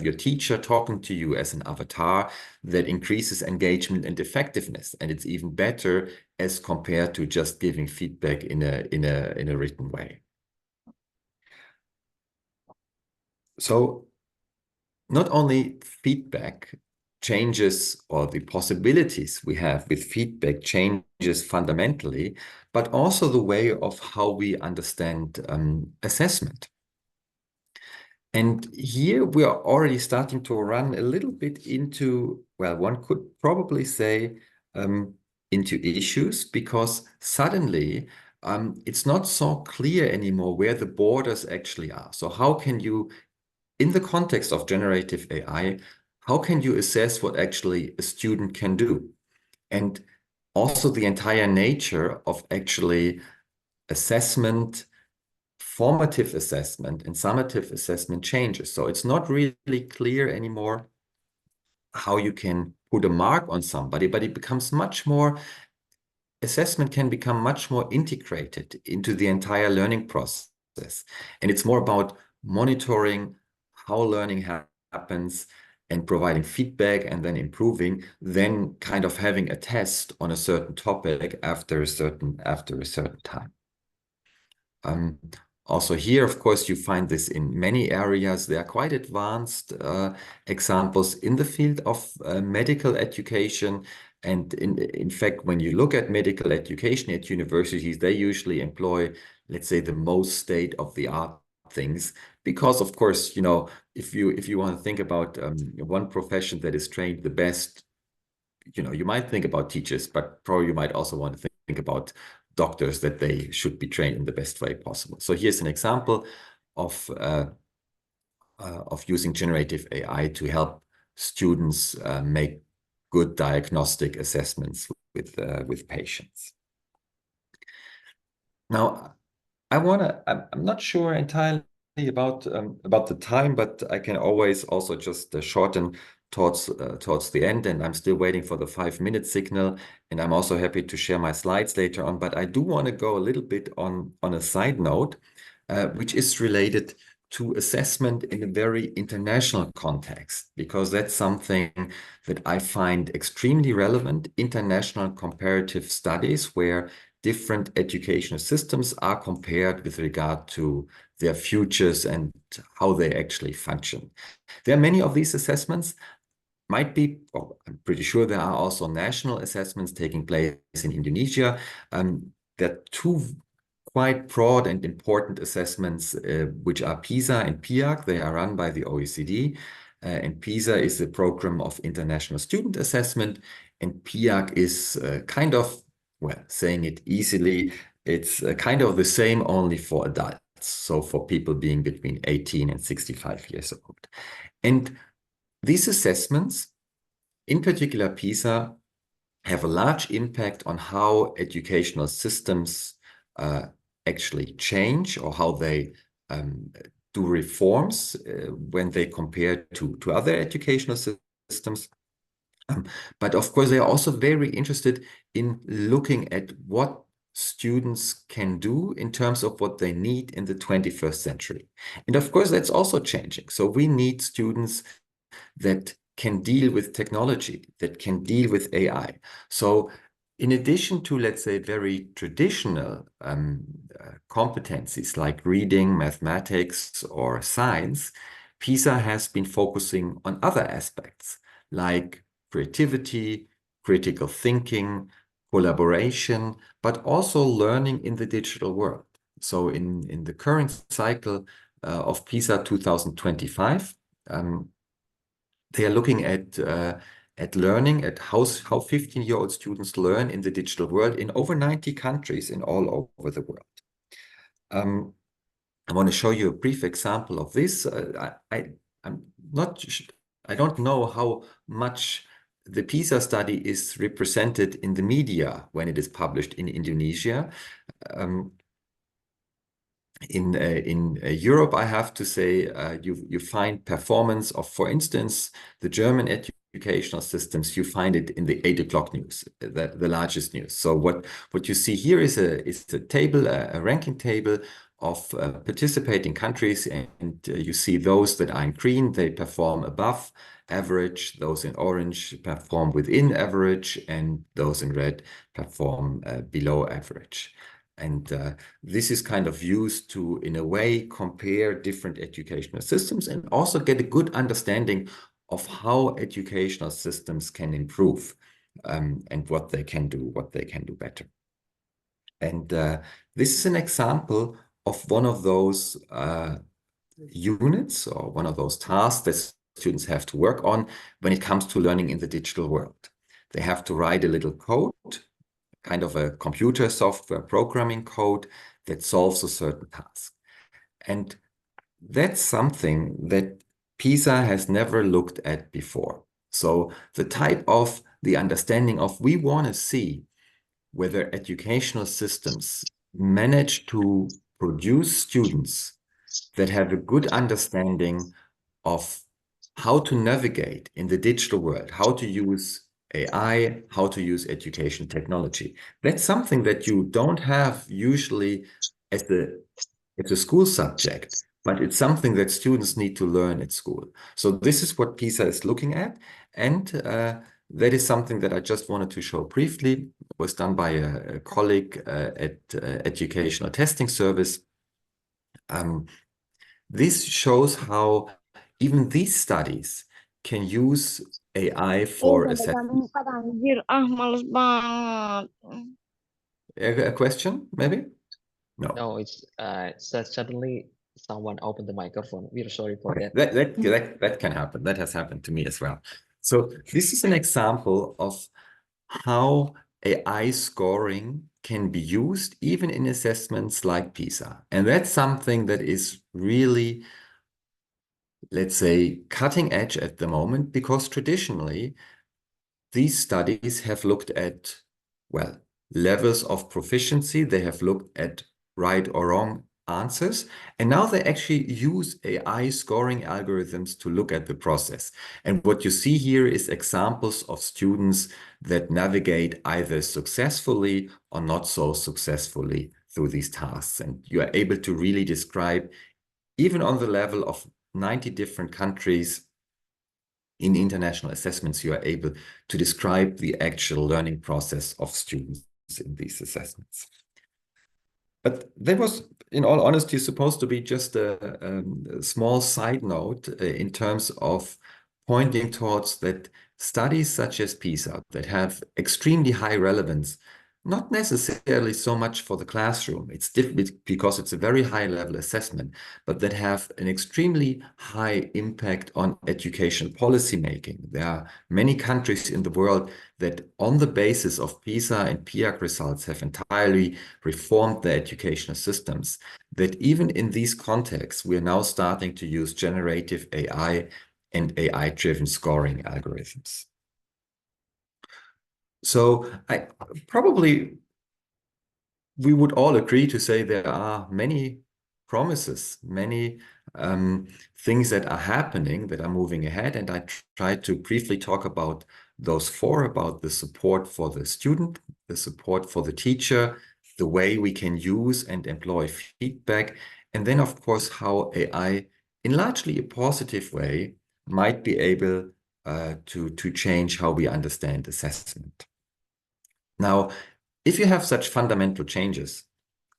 your teacher talking to you as an avatar, that increases engagement and effectiveness, and it's even better as compared to just giving feedback in a written way. So not only feedback changes, or the possibilities we have with feedback changes fundamentally, but also the way of how we understand assessment. And here we are already starting to run a little bit into, well, one could probably say into issues, because suddenly it's not so clear anymore where the borders actually are. So how can you, in the context of generative AI, how can you assess what actually a student can do? And also the entire nature of actually assessment, formative assessment and summative assessment changes. So it's not really clear anymore how you can put a mark on somebody, but it becomes much more, assessment can become much more integrated into the entire learning process. And it's more about monitoring how learning happens and providing feedback and then improving, than kind of having a test on a certain topic after a certain time. Also here, of course, you find this in many areas. There are quite advanced examples in the field of medical education. And in fact, when you look at medical education at universities, they usually employ, let's say, the most state-of-the-art things. Because, of course, you know, if you want to think about one profession that is trained the best, you know, you might think about teachers, but probably you might also want to think about doctors, that they should be trained in the best way possible. So here's an example of using generative AI to help students make good diagnostic assessments with patients. Now, I'm not sure entirely about the time, but I can always also just shorten towards the end, and I'm still waiting for the 5-minute signal, and I'm also happy to share my slides later on. But I do want to go a little bit on a side note, which is related to assessment in a very international context, because that's something that I find extremely relevant. International comparative studies where different educational systems are compared with regard to their futures and how they actually function. There are many of these assessments. Might be, well, I'm pretty sure there are also national assessments taking place in Indonesia. There are two quite broad and important assessments, which are PISA and PIAC. They are run by the OECD. And PISA is the Program of International Student Assessment, and PIAC is kind of, well, saying it easily, it's kind of the same, only for adults. So for people being between 18 and 65 years old. And these assessments, in particular PISA, have a large impact on how educational systems actually change, or how they do reforms when they compare to other educational systems. But of course, they are also very interested in looking at what students can do in terms of what they need in the 21st century. And of course, that's also changing. So we need students that can deal with technology, that can deal with AI. So in addition to, let's say, very traditional competencies like reading, mathematics, or science, PISA has been focusing on other aspects like creativity, critical thinking, collaboration, but also learning in the digital world. So in the current cycle of PISA 2025, they are looking at learning, at how 15-year-old students learn in the digital world in over 90 countries in all over the world. I want to show you a brief example of this. I don't know how much the PISA study is represented in the media when it is published in Indonesia. In Europe, I have to say, you find performance of, for instance, the German educational systems. You find it in the 8 o'clock news, the largest news. So what you see here is a table, a ranking table of participating countries, and you see those that are in green, they perform above average. Those in orange perform within average, and those in red perform below average. And this is kind of used to, in a way, compare different educational systems and also get a good understanding of how educational systems can improve and what they can do better. And this is an example of one of those units, or one of those tasks that students have to work on when it comes to learning in the digital world. They have to write a little code, kind of a computer software programming code that solves a certain task. And that's something that PISA has never looked at before. So the understanding of, we want to see whether educational systems manage to produce students that have a good understanding of how to navigate in the digital world, how to use AI, how to use education technology. That's something that you don't have usually as a school subject, but it's something that students need to learn at school. So this is what PISA is looking at. And that is something that I just wanted to show briefly. It was done by a colleague at Educational Testing Service. This shows how even these studies can use AI for assessment. Males banget. A question, maybe? No. No, it's suddenly someone opened the microphone. We're sorry for Okay, that. that can happen. That has happened to me as well. So this is an example of how AI scoring can be used even in assessments like PISA. And that's something that is really, let's say, cutting edge at the moment, because traditionally these studies have looked at, well, levels of proficiency. They have looked at right or wrong answers. And now they actually use AI scoring algorithms to look at the process. And what you see here is examples of students that navigate either successfully or not so successfully through these tasks. And you are able to really describe, even on the level of 90 different countries, in international assessments, you are able to describe the actual learning process of students in these assessments. But that was, in all honesty, supposed to be just a small side note in terms of pointing towards that studies such as PISA that have extremely high relevance, not necessarily so much for the classroom, it's difficult because it's a very high level assessment, but that have an extremely high impact on education policy making. There are many countries in the world that on the basis of PISA and PIAC results have entirely reformed their educational systems, that even in these contexts, we are now starting to use generative AI and AI-driven scoring algorithms. So we would all agree to say there are many promises, many things that are happening, that are moving ahead. And I try to briefly talk about those four, about the support for the student, the support for the teacher, the way we can use and employ feedback, and then, of course, how AI, in largely a positive way, might be able to change how we understand assessment. Now, if you have such fundamental changes,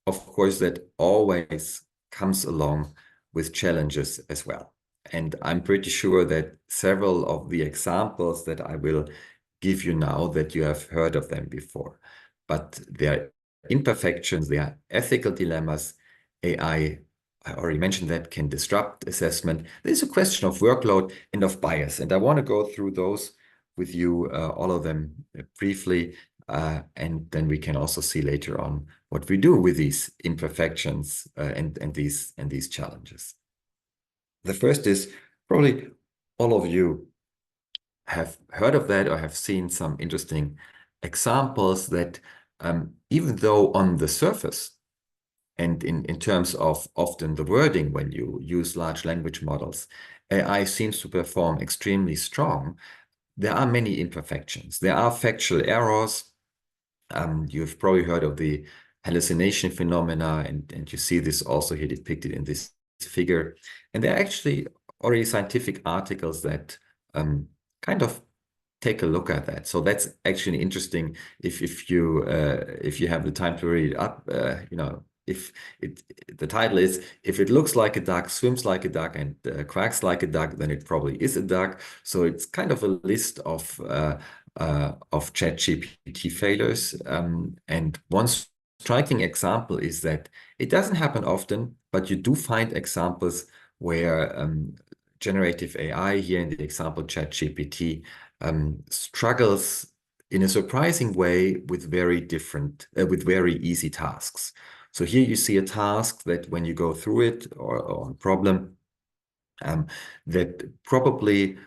of course, that always comes along with challenges as well. And I'm pretty sure that several of the examples that I will give you now, that you have heard of them before. But there are imperfections, there are ethical dilemmas. AI, I already mentioned, that can disrupt assessment. There's a question of workload and of bias. And I want to go through those with you, all of them briefly. And then we can also see later on what we do with these imperfections and these challenges. The first is, probably all of you have heard of that or have seen some interesting examples that even though on the surface and in terms of often the wording when you use large language models, AI seems to perform extremely strong, there are many imperfections. There are factual errors. You've probably heard of the hallucination phenomena, and you see this also here depicted in this figure. And there are actually already scientific articles that kind of take a look at that. So that's actually interesting if you have the time to read it up. The title is, if it looks like a duck, swims like a duck, and quacks like a duck, then it probably is a duck. So it's kind of a list of ChatGPT failures. And one striking example is that it doesn't happen often, but you do find examples where generative AI, here in the example ChatGPT, struggles in a surprising way with with very easy tasks. So here you see a task that when you go through it, or a problem, that probably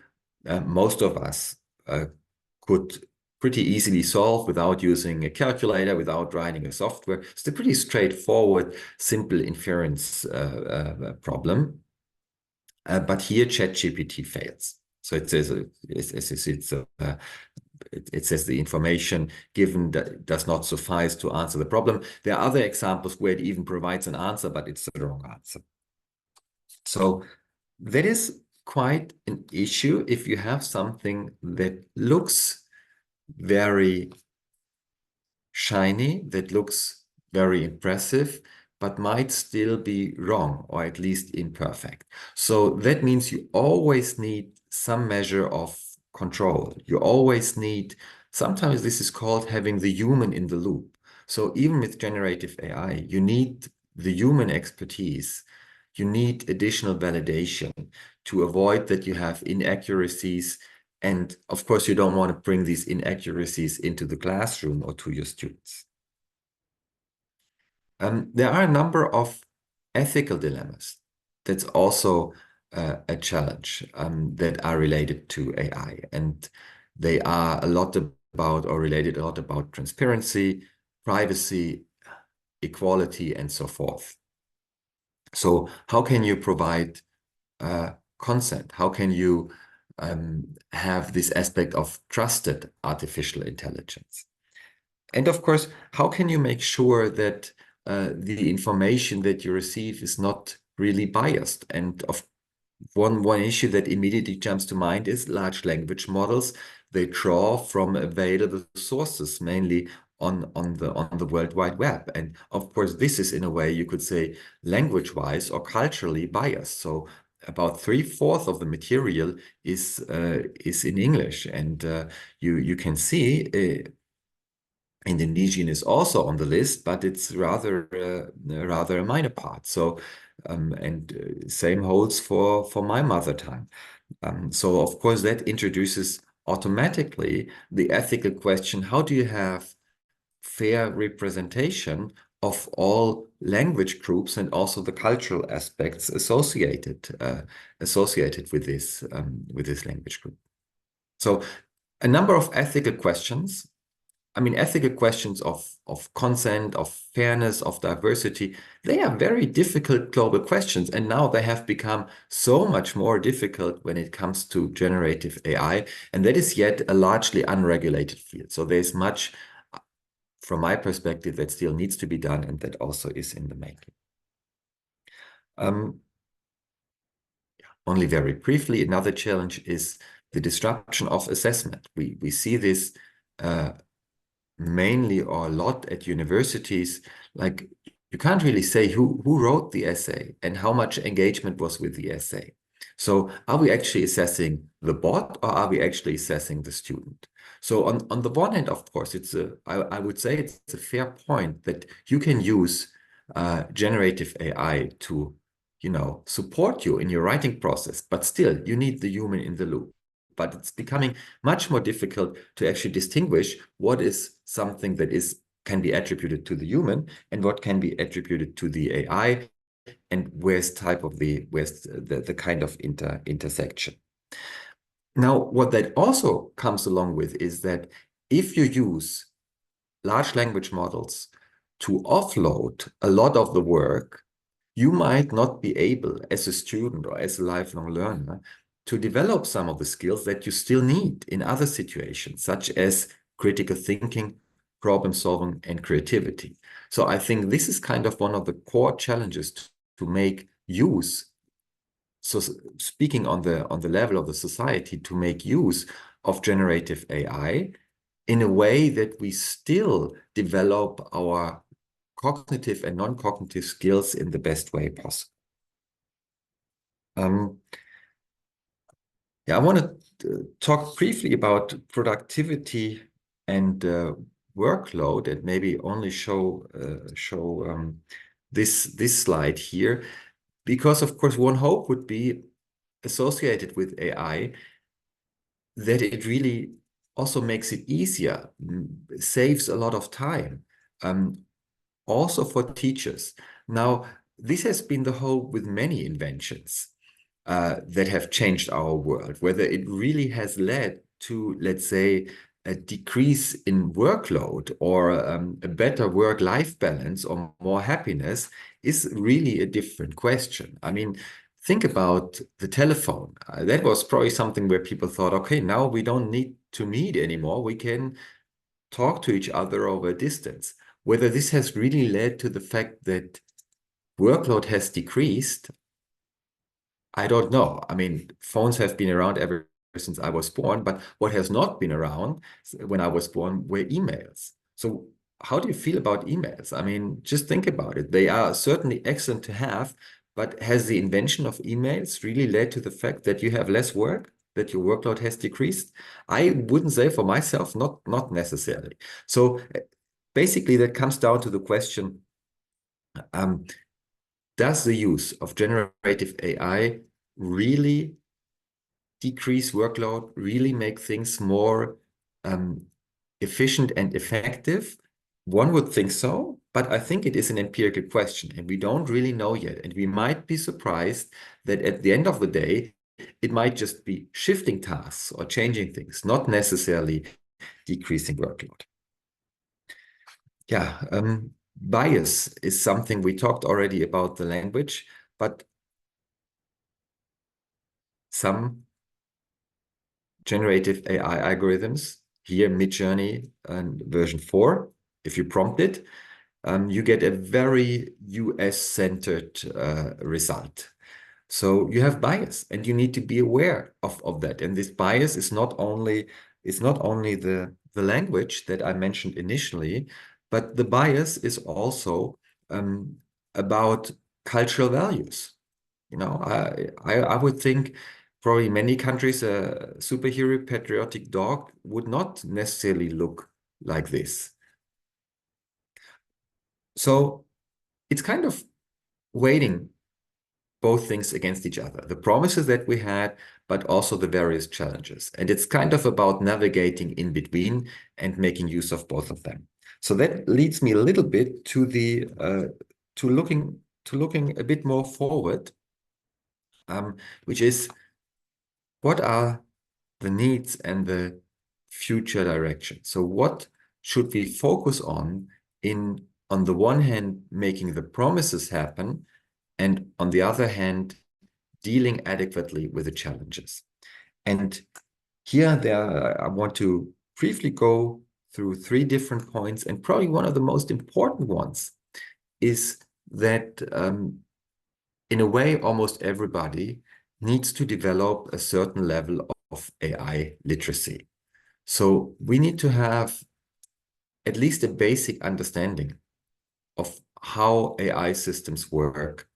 most of us could pretty easily solve without using a calculator, without writing a software. It's a pretty straightforward, simple inference problem. But here ChatGPT fails. So it says it says the information given that does not suffice to answer the problem. There are other examples where it even provides an answer, but it's the wrong answer. So that is quite an issue if you have something that looks very shiny, that looks very impressive, but might still be wrong or at least imperfect. So that means you always need some measure of control. You always need, sometimes this is called having the human in the loop. So even with generative AI, you need the human expertise. You need additional validation to avoid that you have inaccuracies. And of course, you don't want to bring these inaccuracies into the classroom or to your students. There are a number of ethical dilemmas that's also a challenge that are related to AI. And they are a lot about, or related a lot about, transparency, privacy, equality, and so forth. So how can you provide consent? How can you have this aspect of trusted artificial intelligence? And of course, how can you make sure that the information that you receive is not really biased? And one issue that immediately jumps to mind is large language models. They draw from available sources, mainly on the World Wide Web. And of course, this is, in a way, you could say, language-wise or culturally biased. So about 3/4 of the material is in English, and you can see Indonesian is also on the list, but it's rather a minor part. So same holds for my mother tongue. So of course that introduces automatically the ethical question: how do you have fair representation of all language groups and also the cultural aspects associated with this language group? So a number of ethical questions. I mean, ethical questions of consent, of fairness, of diversity, they are very difficult global questions. And now they have become so much more difficult when it comes to generative AI. And that is yet a largely unregulated field. So there's much, from my perspective, that still needs to be done, and that also is in the making. Only very briefly, another challenge is the disruption of assessment. We see this mainly or a lot at universities. Like, you can't really say who wrote the essay and how much engagement was with the essay. So are we actually assessing the bot, or are we actually assessing the student? So on the one hand, of course, I would say it's a fair point that you can use generative AI to, support you in your writing process, but still you need the human in the loop. But it's becoming much more difficult to actually distinguish what is something that can be attributed to the human and what can be attributed to the AI, and where's the kind of intersection. Now, what that also comes along with is that if you use large language models to offload a lot of the work, you might not be able, as a student or as a lifelong learner, to develop some of the skills that you still need in other situations, such as critical thinking, problem solving, and creativity. So I think this is kind of one of the core challenges to make use. So speaking on the level of the society, to make use of generative AI in a way that we still develop our cognitive and non-cognitive skills in the best way possible. I want to talk briefly about productivity and workload, and maybe only show this slide here, because of course one hope would be associated with AI that it really also makes it easier, saves a lot of time, also for teachers. Now, this has been the hope with many inventions that have changed our world. Whether it really has led to, let's say, a decrease in workload or a better work-life balance or more happiness is really a different question. I mean, think about the telephone. That was probably something where people thought, okay, now we don't need to meet anymore. We can talk to each other over a distance. Whether this has really led to the fact that workload has decreased, I don't know. I mean, phones have been around ever since I was born, but what has not been around when I was born were emails. So how do you feel about emails? I mean, just think about it. They are certainly excellent to have, but has the invention of emails really led to the fact that you have less work, that your workload has decreased? I wouldn't say for myself, not necessarily. So basically that comes down to the question, does the use of generative AI really decrease workload, really make things more efficient and effective? One would think so, but I think it is an empirical question and we don't really know yet. And we might be surprised that at the end of the day, it might just be shifting tasks or changing things, not necessarily decreasing workload. Yeah, bias is something we talked already about the language, but some generative AI algorithms, here Midjourney and version 4, if you prompt it, you get a very US-centered result. So you have bias and you need to be aware of that. And this bias is not only the language that I mentioned initially, but the bias is also about cultural values. You know, I would think probably many countries a superhero patriotic dog would not necessarily look like this. So it's kind of weighting both things against each other, the promises that we had, but also the various challenges. And it's kind of about navigating in between and making use of both of them. So that leads me a little bit to the to looking a bit more forward, which is what are the needs and the future direction. So what should we focus on the one hand, making the promises happen, and on the other hand, dealing adequately with the challenges. And here I want to briefly go through 3 different points, and probably one of the most important ones is that in a way, almost everybody needs to develop a certain level of AI literacy. So we need to have at least a basic understanding of how AI systems work,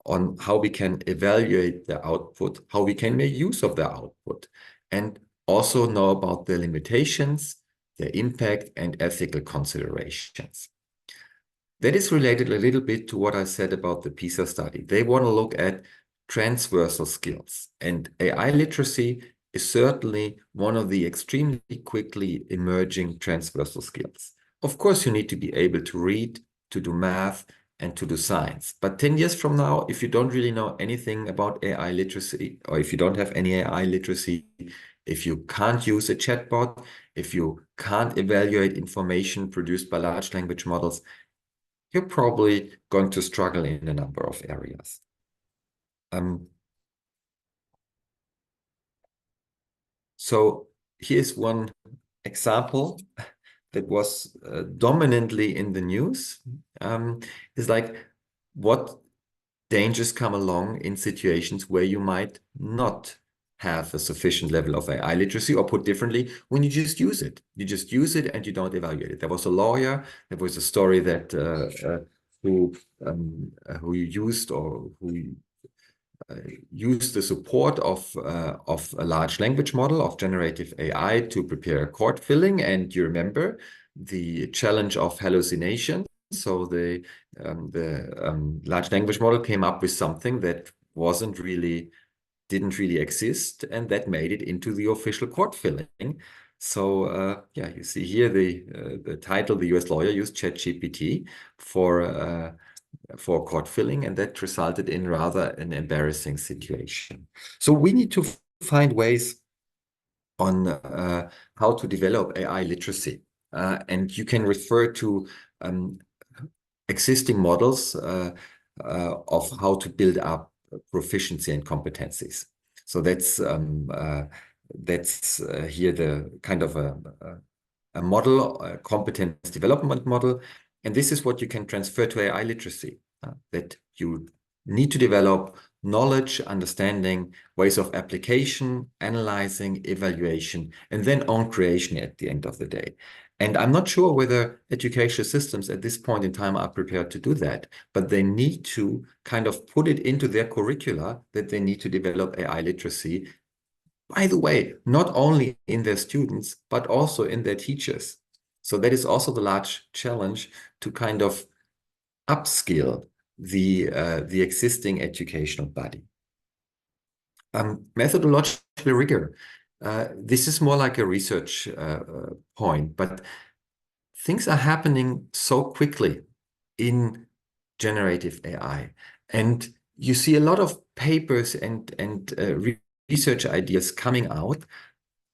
on how we can evaluate the output, how we can make use of the output, and also know about the limitations, their impact, and ethical considerations. That is related a little bit to what I said about the PISA study. They want to look at transversal skills, and AI literacy is certainly one of the extremely quickly emerging transversal skills. Of course, you need to be able to read, to do math, and to do science. But 10 years from now, if you don't really know anything about AI literacy, or if you don't have any AI literacy, if you can't use a chatbot, if you can't evaluate information produced by large language models, you're probably going to struggle in a number of areas. So here's one example that was dominantly in the news, is like what dangers come along in situations where you might not have a sufficient level of AI literacy, or put differently, when you just use it. You just use it and you don't evaluate it. There was a lawyer, there was a story that who used the support of a large language model of generative AI to prepare a court filing. And you remember the challenge of hallucination. So the large language model came up with something that didn't really exist, and that made it into the official court filing. So yeah, you see here the title, the US lawyer used ChatGPT for court filling, and that resulted in rather an embarrassing situation. So we need to find ways on how to develop AI literacy. And you can refer to existing models of how to build up proficiency and competencies. So that's here the kind of a model, a competence development model. And this is what you can transfer to AI literacy, that you need to develop knowledge, understanding, ways of application, analyzing, evaluation, and then own creation at the end of the day. And I'm not sure whether educational systems at this point in time are prepared to do that, but they need to kind of put it into their curricula that they need to develop AI literacy. By the way, not only in their students, but also in their teachers. So that is also the large challenge to kind of upskill the existing educational body. Methodological rigor. This is more like a research point, but things are happening so quickly in generative AI. And you see a lot of papers and research ideas coming out,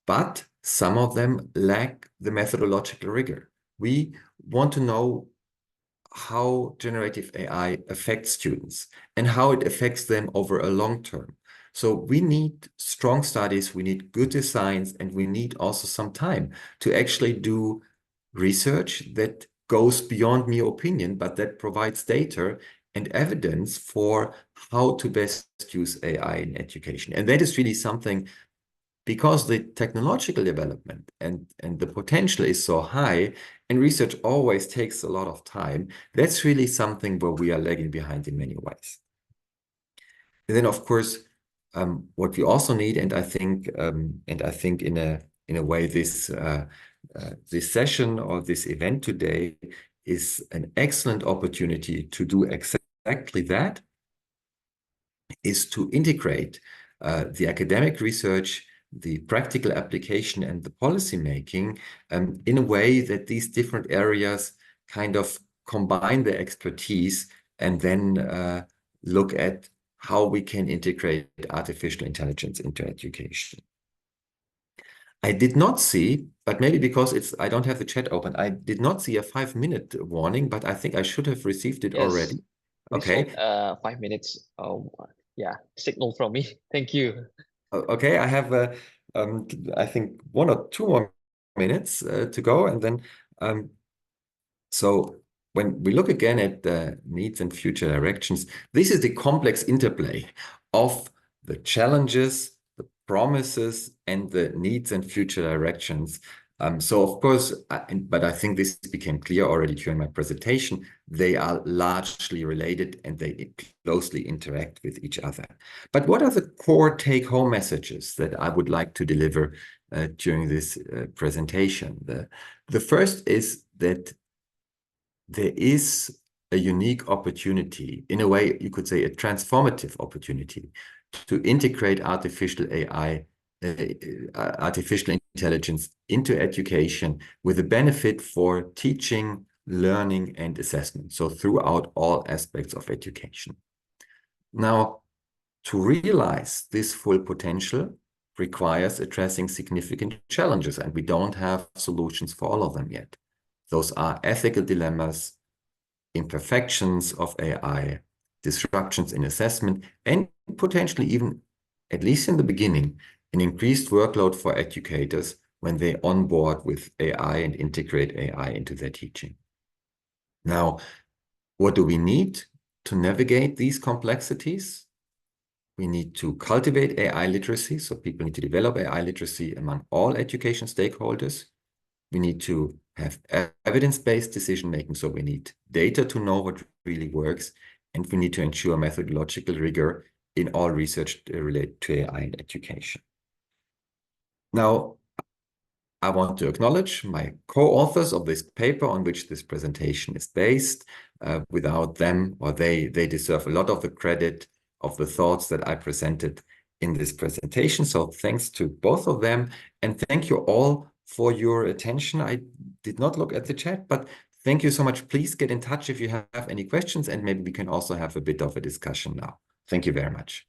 but some of them lack the methodological rigor. We want to know how generative AI affects students and how it affects them over a long term. So we need strong studies, we need good designs, and we need also some time to actually do research that goes beyond mere opinion, but that provides data and evidence for how to best use AI in education. And that is really something, because the technological development and the potential is so high, and research always takes a lot of time, that's really something where we are lagging behind in many ways. And then, of course, what we also need, and I think in a way this session or this event today is an excellent opportunity to do exactly that, is to integrate the academic research, the practical application, and the policy making in a way that these different areas kind of combine their expertise and then look at how we can integrate artificial intelligence into education. I did not see, but maybe because I don't have the chat open, I did not see a 5-minute warning, but I think I should have received it already. Okay. 5 minutes. Yeah, signal from me. Thank you. Okay, I have I think 1 or 2 more minutes to go, and then so when we look again at the needs and future directions, this is the complex interplay of the challenges, the promises, and the needs and future directions. So of course, but I think this became clear already during my presentation, they are largely related and they closely interact with each other. But what are the core take-home messages that I would like to deliver during this presentation? The first is that there is a unique opportunity, in a way you could say a transformative opportunity, to integrate artificial AI, artificial intelligence into education with a benefit for teaching, learning, and assessment. So throughout all aspects of education. Now, to realize this full potential requires addressing significant challenges, and we don't have solutions for all of them yet. Those are ethical dilemmas, imperfections of AI, disruptions in assessment, and potentially even, at least in the beginning, an increased workload for educators when they onboard with AI and integrate AI into their teaching. Now, what do we need to navigate these complexities? We need to cultivate AI literacy, so people need to develop AI literacy among all education stakeholders. We need to have evidence-based decision-making, so we need data to know what really works, and we need to ensure methodological rigor in all research related to AI in education. Now, I want to acknowledge my co-authors of this paper on which this presentation is based. Without them, or they deserve a lot of the credit of the thoughts that I presented in this presentation. So thanks to both of them, and thank you all for your attention. I did not look at the chat, but thank you so much. Please get in touch if you have any questions, and maybe we can also have a bit of a discussion now. Thank you very much.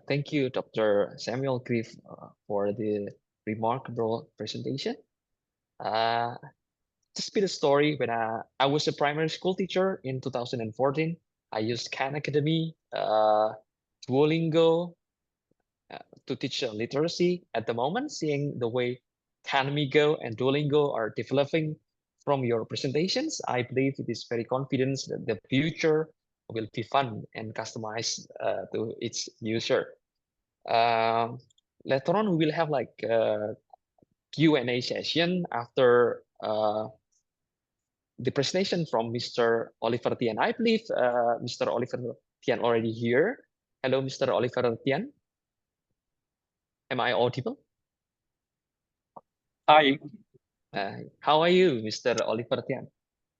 Thank you, Dr. Samuel Griff, for the remarkable presentation. Just a bit of story. When I was a primary school teacher in 2014, I used Khan Academy, Duolingo to teach literacy. At the moment, seeing the way Khanmigo and Duolingo are developing from your presentations, I believe it is very confident that the future will be fun and customized to its user. later on, we will have like a Q&A session after the presentation from Mr. Oliver Tian. I believe Mr. Oliver Tian already here. Hello, Mr. Oliver Tian. Am I audible? Hi, How are you, Mr. Oliver Tian?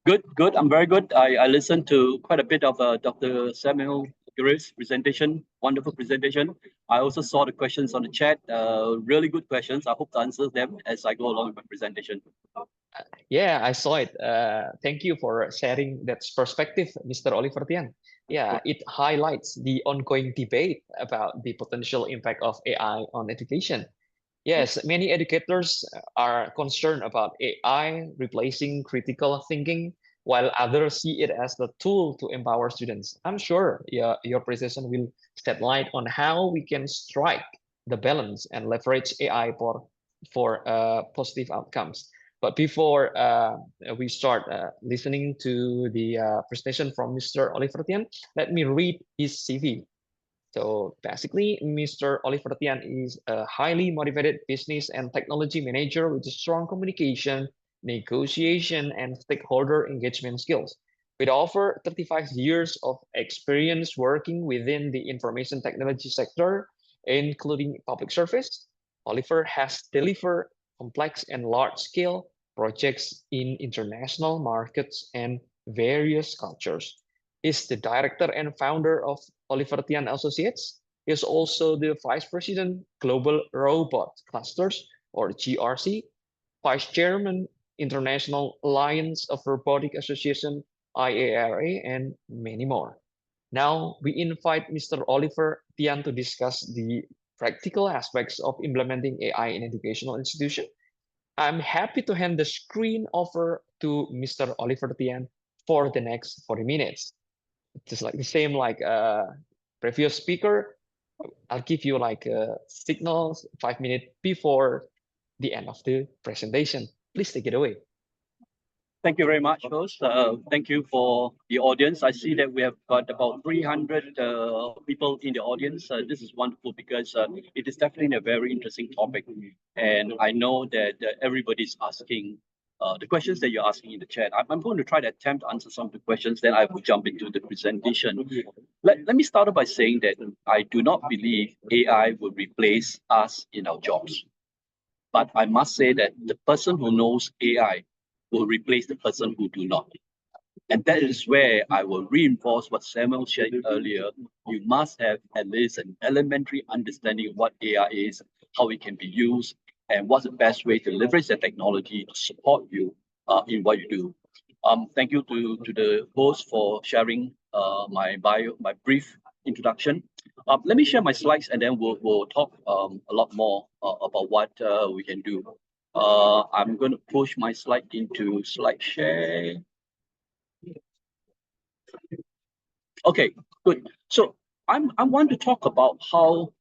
good. I'm very good. I listened to quite a bit of Dr. Samuel Gur's presentation. Wonderful presentation. I also saw the questions on the chat. Really good questions. I hope to answer them as I go along with my presentation. Yeah, I saw it. Thank you for sharing that perspective, Mr. Oliver Tian. Yeah, it highlights the ongoing debate about the potential impact of AI on education. Yes, many educators are concerned about AI replacing critical thinking, while others see it as the tool to empower students. I'm sure your presentation will shed light on how we can strike the balance and leverage AI for positive outcomes. But before we start listening to the presentation from Mr. Oliver Tian, let me read his CV. So basically, Mr. Oliver Tian is a highly motivated business and technology manager with strong communication, negotiation, and stakeholder engagement skills. With over 35 years of experience working within the information technology sector, including public service, Oliver has delivered complex and large-scale projects in international markets and various cultures. Is the director and founder of Oliver Tian Associates. He is also the Vice President Global Robot Clusters, or GRC, Vice Chairman International Alliance of Robotic Association, IARA, and many more. Now we invite Mr. Oliver Tian to discuss the practical aspects of implementing AI in educational institutions. I'm happy to hand the screen over to Mr. Oliver Tian for the next 40 minutes. Just like the same like previous speaker, I'll give you like signals 5 minutes before the end of the presentation. Please take it away. Thank you very much, host. Thank you for the audience. I see that we have got about 300 people in the audience. This is wonderful because it is definitely a very interesting topic. And I know that everybody's asking the questions that you're asking in the chat. I'm going to try to attempt to answer some of the questions, then I will jump into the presentation. Let me start off by saying that I do not believe AI will replace us in our jobs. But I must say that the person who knows AI will replace the person who do not. And that is where I will reinforce what Samuel shared earlier. You must have at least an elementary understanding of what AI is, how it can be used, and what's the best way to leverage the technology to support you in what you do. Thank you to the host for sharing my brief introduction. Let me share my slides and then we'll talk a lot more about what we can do. I'm going to push my slide into slide share. Okay, good. So I want to talk about how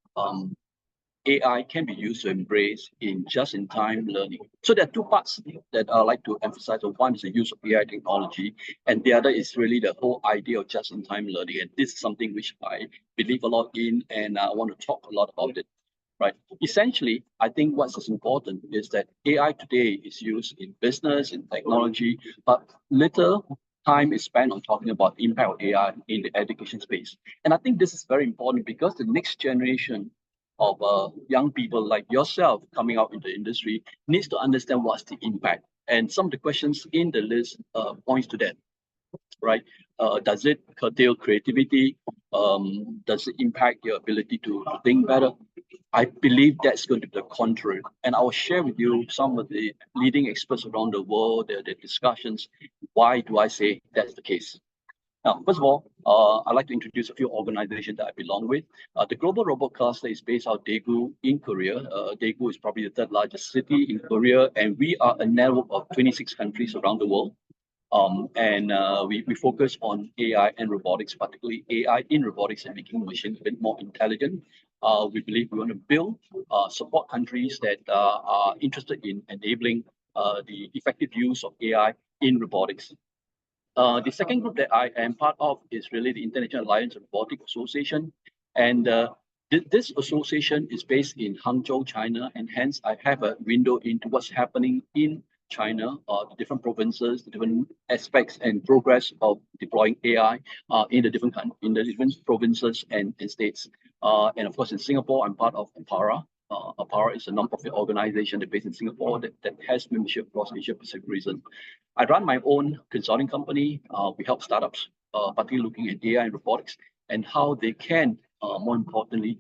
AI can be used to embrace in just-in-time learning. So there are two parts that I like to emphasize. One is the use of AI technology, and the other is really the whole idea of just-in-time learning. And this is something which I believe a lot in, and I want to talk a lot about it. Right. Essentially, I think what's important is that AI today is used in business, in technology, but little time is spent on talking about the impact of AI in the education space. And I think this is very important because the next generation of young people like yourself coming out in the industry needs to understand what's the impact. And some of the questions in the list points to that, right? Does it curtail creativity? Does it impact your ability to think better? I believe that's going to be the contrary. And I will share with you some of the leading experts around the world, their discussions. Why do I say that's the case? Now, first of all, I'd like to introduce a few organizations that I belong with. The Global Robot Cluster is based out of Daegu in Korea. Daegu is probably the third largest city in Korea, and we are a network of 26 countries around the world. We focus on AI and robotics, particularly AI in robotics and making machines a bit more intelligent. We believe we want to build, support countries that are interested in enabling the effective use of AI in robotics. The second group that I am part of is really the International Alliance of Robotic Association. And This association is based in Hangzhou, China, and hence I have a window into what's happening in China, the different provinces, the different aspects and progress of deploying AI in the different provinces and states. And of course, in Singapore, I'm part of APARA. APARA is a non-profit organization that based in Singapore that has membership across Asia Pacific region. I run my own consulting company. We help startups, particularly looking at AI and robotics and how they can, more importantly,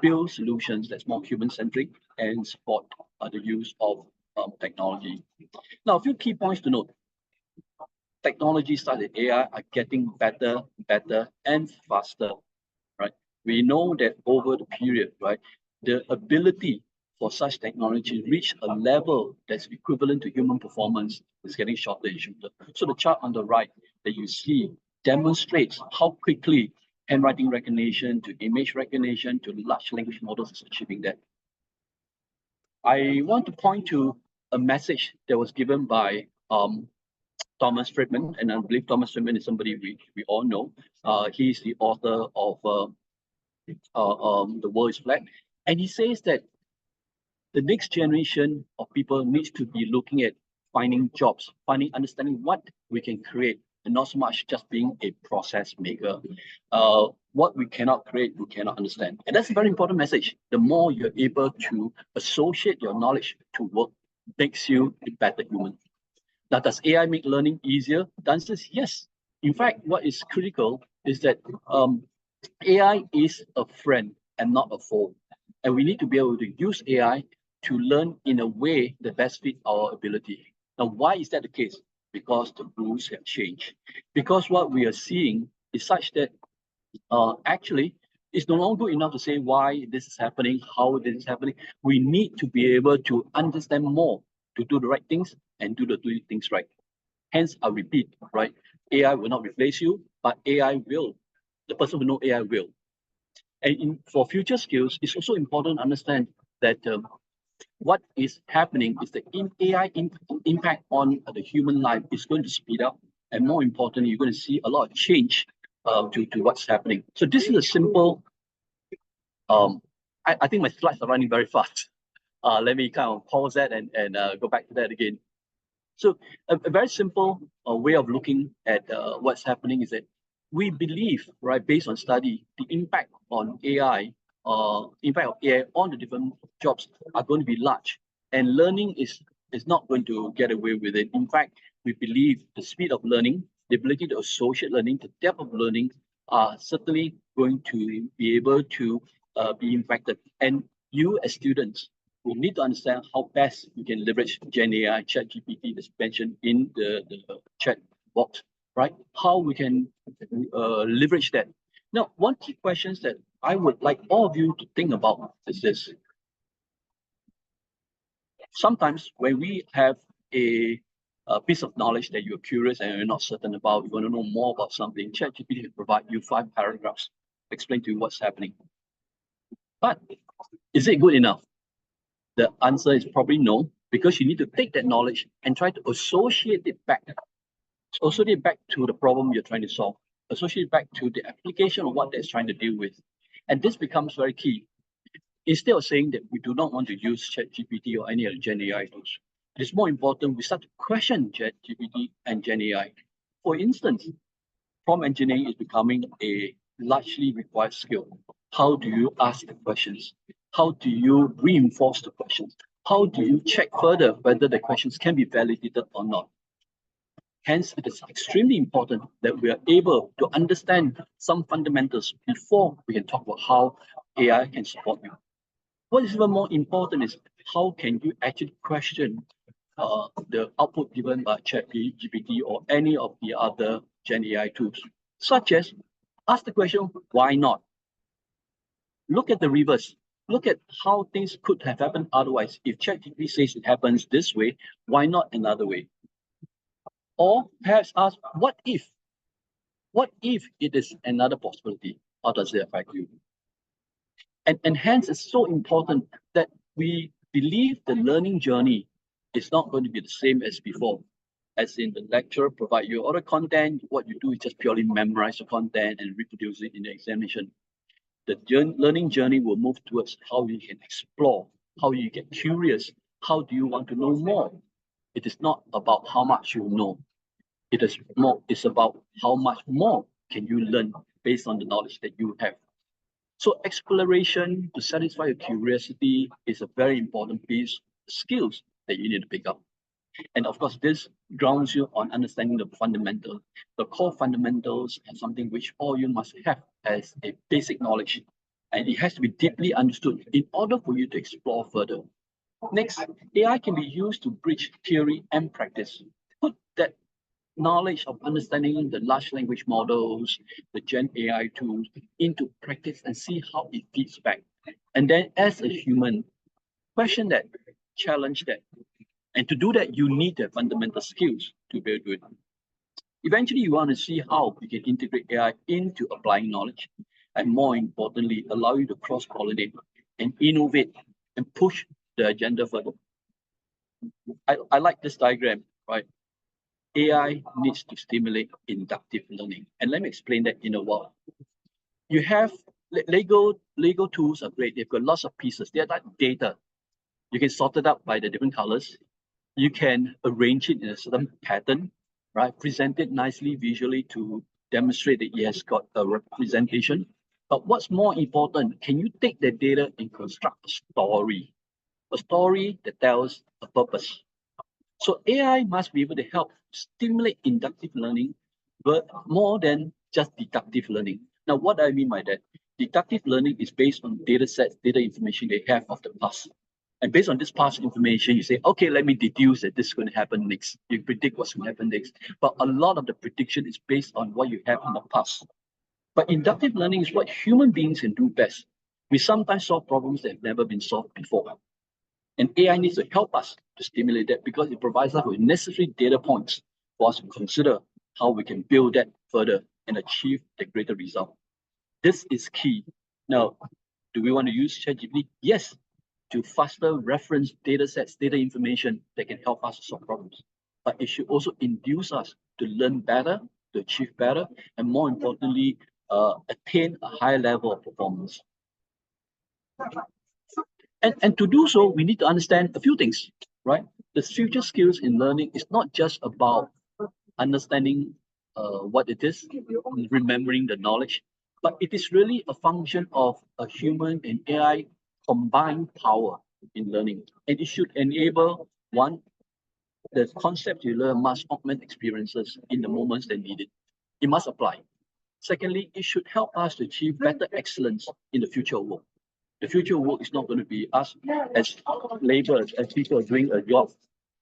build solutions that's more human-centric and support the use of technology. Now, a few key points to note. Technology such as AI are getting better, and faster, right? We know that over the period, right, the ability for such technology to reach a level that's equivalent to human performance is getting shorter and shorter. So the chart on the right that you see demonstrates how quickly handwriting recognition to image recognition to large language models is achieving that. I want to point to a message that was given by Thomas Friedman, and I believe Thomas Friedman is somebody we all know. He's the author of The World is Flat, and he says that the next generation of people needs to be looking at finding jobs, understanding what we can create, and not so much just being a process maker. What we cannot create, we cannot understand. And that's a very important message. The more you're able to associate your knowledge to work, makes you a better human. Now, does AI make learning easier? The answer is yes. In fact, what is critical is that AI is a friend and not a foe. And we need to be able to use AI to learn in a way that best fits our ability. Now, why is that the case? Because the rules have changed. Because what we are seeing is such that actually it's no longer enough to say why this is happening, how this is happening. We need to be able to understand more to do the right things and do things right. Hence, I repeat, right? AI will not replace you, but AI will. The person who knows AI will. And for future skills, it's also important to understand that what is happening is that AI impact on the human life is going to speed up. And more importantly, you're going to see a lot of change to what's happening. So this is a simple, I think my slides are running very fast. Let me kind of pause that and go back to that again. So a very simple way of looking at what's happening is that we believe, right, based on study, the impact on AI, impact of AI on the different jobs are going to be large, and learning is not going to get away with it. In fact, we believe the speed of learning, the ability to associate learning, the depth of learning are certainly going to be able to be impacted. And you as students will need to understand how best you can leverage Gen AI, ChatGPT, that's mentioned in the chat box, right? How we can leverage that. Now, one key question that I would like all of you to think about is this. Sometimes when we have a piece of knowledge that you're curious and you're not certain about, you want to know more about something, ChatGPT will provide you 5 paragraphs, explain to you what's happening. But is it good enough? The answer is probably no, because you need to take that knowledge and try to associate it back. Associate it back to the problem you're trying to solve. Associate it back to the application of what that's trying to deal with. And this becomes very key. Instead of saying that we do not want to use ChatGPT or any other Gen AI tools, it is more important we start to question ChatGPT and Gen AI. For instance, prompt engineering is becoming a largely required skill. How do you ask the questions? How do you reinforce the questions? How do you check further whether the questions can be validated or not? Hence, it is extremely important that we are able to understand some fundamentals before we can talk about how AI can support you. What is even more important is how can you actually question the output given by ChatGPT or any of the other Gen AI tools, such as ask the question, why not? Look at the reverse. Look at how things could have happened otherwise. If ChatGPT says it happens this way, why not another way? Or perhaps ask, what if? What if it is another possibility? How does it affect you? And hence, it's so important that we believe the learning journey is not going to be the same as before. As in the lecturer provide you all the content, what you do is just purely memorize the content and reproduce it in the examination. The learning journey will move towards how you can explore, how you get curious, how do you want to know more. It is not about how much you know. It's about how much more can you learn based on the knowledge that you have. So exploration to satisfy your curiosity is a very important piece of skills that you need to pick up. And of course, this grounds you on understanding the fundamental. The core fundamentals are something which all you must have as a basic knowledge. And it has to be deeply understood in order for you to explore further. Next, AI can be used to bridge theory and practice. Put that knowledge of understanding the large language models, the Gen AI tools into practice and see how it feeds back. And then as a human, question that, challenge that. And to do that, you need the fundamental skills to be able to do it. Eventually, you want to see how we can integrate AI into applying knowledge, and more importantly, allow you to cross-pollinate and innovate and push the agenda further. I like this diagram, right? AI needs to stimulate inductive learning. And let me explain that in a while. You have Lego tools are great. They've got lots of pieces. They're like data. You can sort it out by the different colors. You can arrange it in a certain pattern, right? Present it nicely visually to demonstrate that it has got a representation. But what's more important, can you take the data and construct a story that tells a purpose? So AI must be able to help stimulate inductive learning, but more than just deductive learning. Now, what do I mean by that? Deductive learning is based on data sets, data information they have of the past. And based on this past information, you say, okay, let me deduce that this is going to happen next. You predict what's going to happen next. But a lot of the prediction is based on what you have in the past. But inductive learning is what human beings can do best. We sometimes solve problems that have never been solved before. And AI needs to help us to stimulate that because it provides us with necessary data points for us to consider how we can build that further and achieve the greater result. This is key. Now, do we want to use ChatGPT? Yes, to faster reference data sets, data information that can help us solve problems. But it should also induce us to learn better, to achieve better, and more importantly, attain a higher level of performance. And to do so, we need to understand a few things, right? The future skills in learning is not just about understanding what it is, remembering the knowledge, but it is really a function of a human and AI combined power in learning. And it should enable, one, the concept you learn must augment experiences in the moments that need it. It must apply. Secondly, it should help us to achieve better excellence in the future of work. The future of work is not going to be us as laborers, as people doing a job,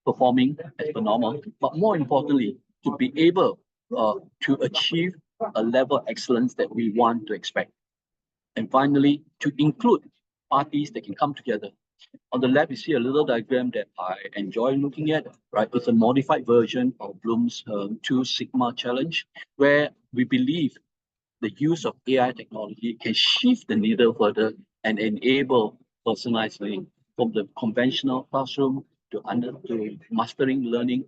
performing as per normal, but more importantly, to be able to achieve a level of excellence that we want to expect. And finally, to include parties that can come together. On the left, you see a little diagram that I enjoy looking at, right? It's a modified version of Bloom's 2 Sigma challenge, where we believe the use of AI technology can shift the needle further and enable personalized learning from the conventional classroom to mastering learning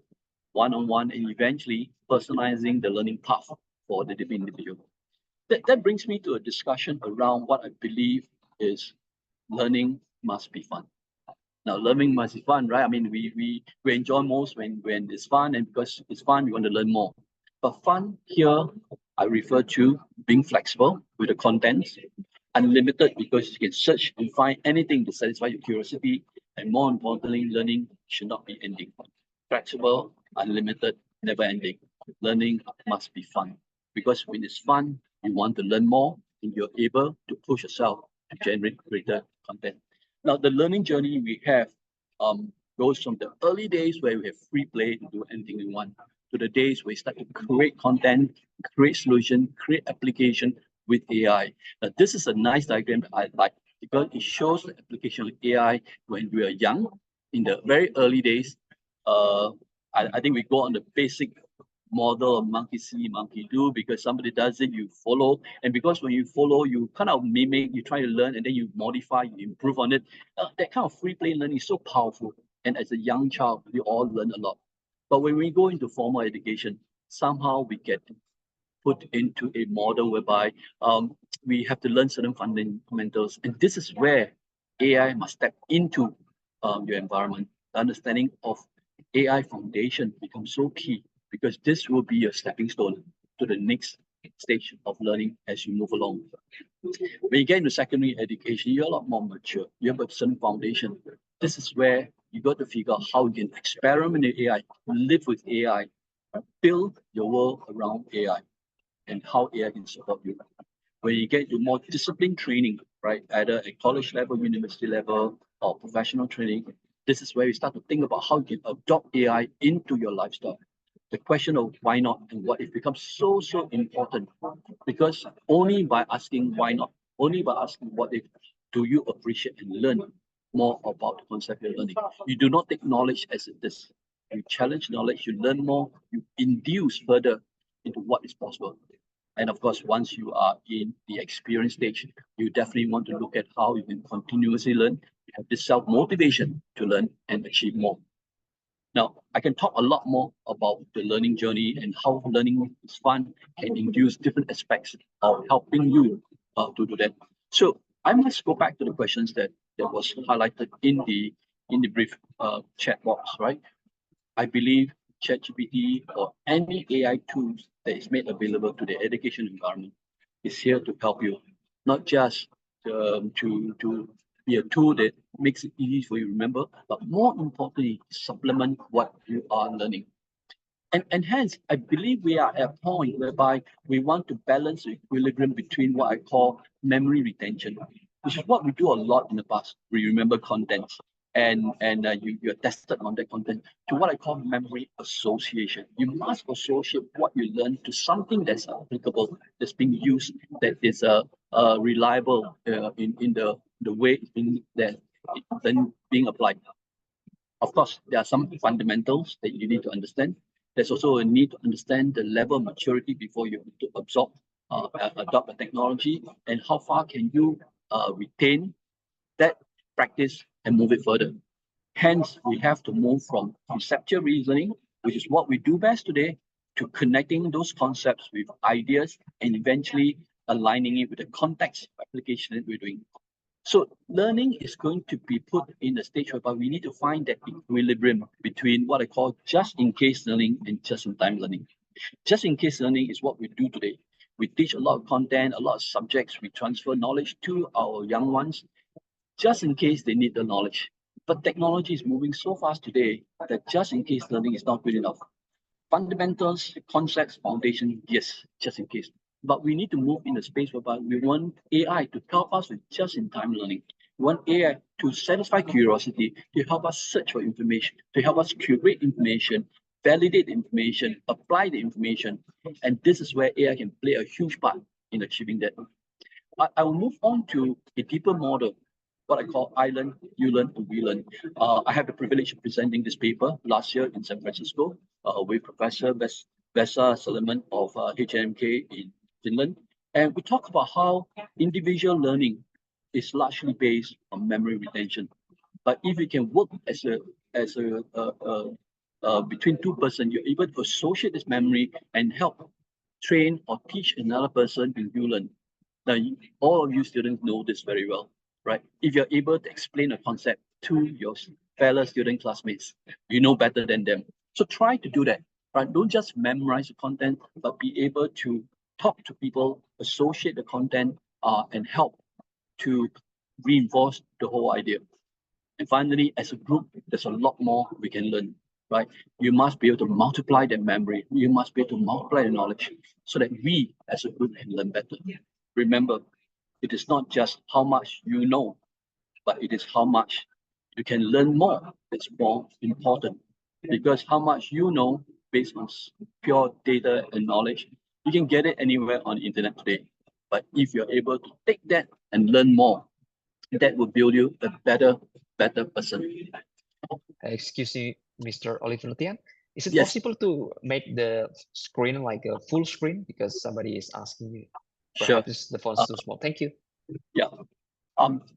one-on-one and eventually personalizing the learning path for the different individual. That brings me to a discussion around what I believe is learning must be fun. Now, learning must be fun, right? I mean, we enjoy most when it's fun, and because it's fun, we want to learn more. But fun here, I refer to being flexible with the content, unlimited because you can search and find anything to satisfy your curiosity, and more importantly, learning should not be ending. Flexible, unlimited, never ending. Learning must be fun because when it's fun, you want to learn more and you're able to push yourself to generate greater content. Now, the learning journey we have goes from the early days where we have free play to do anything we want to the days where we start to create content, create solution, create application with AI. Now, this is a nice diagram that I like because it shows the application of AI when we are young, in the very early days. I think we go on the basic model of monkey see, monkey do, because somebody does it, you follow. And because when you follow, you kind of mimic, you try to learn, and then you modify, you improve on it. That kind of free play learning is so powerful. And as a young child, we all learn a lot. But when we go into formal education, somehow we get put into a model whereby we have to learn certain fundamentals, and this is where AI must step into your environment. The understanding of AI foundation becomes so key, because this will be a stepping stone to the next stage of learning as you move along. When you get into secondary education, you're a lot more mature. You have a certain foundation. This is where you got to figure out how you can experiment with AI, live with AI, build your world around AI, and how AI can support you. When you get to more disciplined training, right, either at college level, university level, or professional training, this is where you start to think about how you can adopt AI into your lifestyle. The question of why not and what if becomes so important, because only by asking why not, only by asking what if, do you appreciate and learn more about the concept you're learning. You do not take knowledge as it is. You challenge knowledge, you learn more, you induce further into what is possible. And of course, once you are in the experience stage, you definitely want to look at how you can continuously learn. You have this self-motivation to learn and achieve more. Now, I can talk a lot more about the learning journey and how learning is fun and induce different aspects of helping you to do that. So I must go back to the questions that was highlighted in the brief chat box, right? I believe ChatGPT or any AI tools that is made available to the education environment is here to help you, not just to be a tool that makes it easy for you to remember, but more importantly, supplement what you are learning. And hence, I believe we are at a point whereby we want to balance the equilibrium between what I call memory retention, which is what we do a lot in the past. We remember content, and you're tested on that content, to what I call memory association. You must associate what you learn to something that's applicable, that's being used, that is reliable in the way it's being applied. Of course, there are some fundamentals that you need to understand. There's also a need to understand the level of maturity before you to adopt the technology, and how far can you retain that practice and move it further. Hence, we have to move from conceptual reasoning, which is what we do best today, to connecting those concepts with ideas and eventually aligning it with the context of application that we're doing. So learning is going to be put in a stage whereby we need to find that equilibrium between what I call just-in-case learning and just-in-time learning. Just-in-case learning is what we do today. We teach a lot of content, a lot of subjects, we transfer knowledge to our young ones, just in case they need the knowledge. But technology is moving so fast today that just-in-case learning is not good enough. Fundamentals, concepts, foundation, yes, just in case. But we need to move in a space whereby we want AI to help us with just-in-time learning. We want AI to satisfy curiosity, to help us search for information, to help us curate information, validate the information, apply the information. And this is where AI can play a huge part in achieving that. I will move on to a deeper model, what I call I learn, you learn, and we learn. I have the privilege of presenting this paper last year in San Francisco with Professor Vesa Solomon of HMK in Finland. And we talk about how individual learning is largely based on memory retention. But if you can work as a between two persons, you're able to associate this memory and help train or teach another person in you learn. Now, all of you students know this very well, right? If you're able to explain a concept to your fellow student classmates, you know better than them. So try to do that, right? Don't just memorize the content, but be able to talk to people, associate the content, and help to reinforce the whole idea. And finally, as a group, there's a lot more we can learn, right? You must be able to multiply that memory. You must be able to multiply the knowledge so that we as a group can learn better. Remember, it is not just how much you know, but it is how much you can learn more that's more important. Because how much you know based on pure data and knowledge, you can get it anywhere on the internet today. But if you're able to take that and learn more, that will build you a better person. Excuse me, Mr. Oliver Lutian. Is it Yes. possible to make the screen like a full screen? Because somebody is asking me. Sure. Perhaps the font is too small. Thank you. Yeah.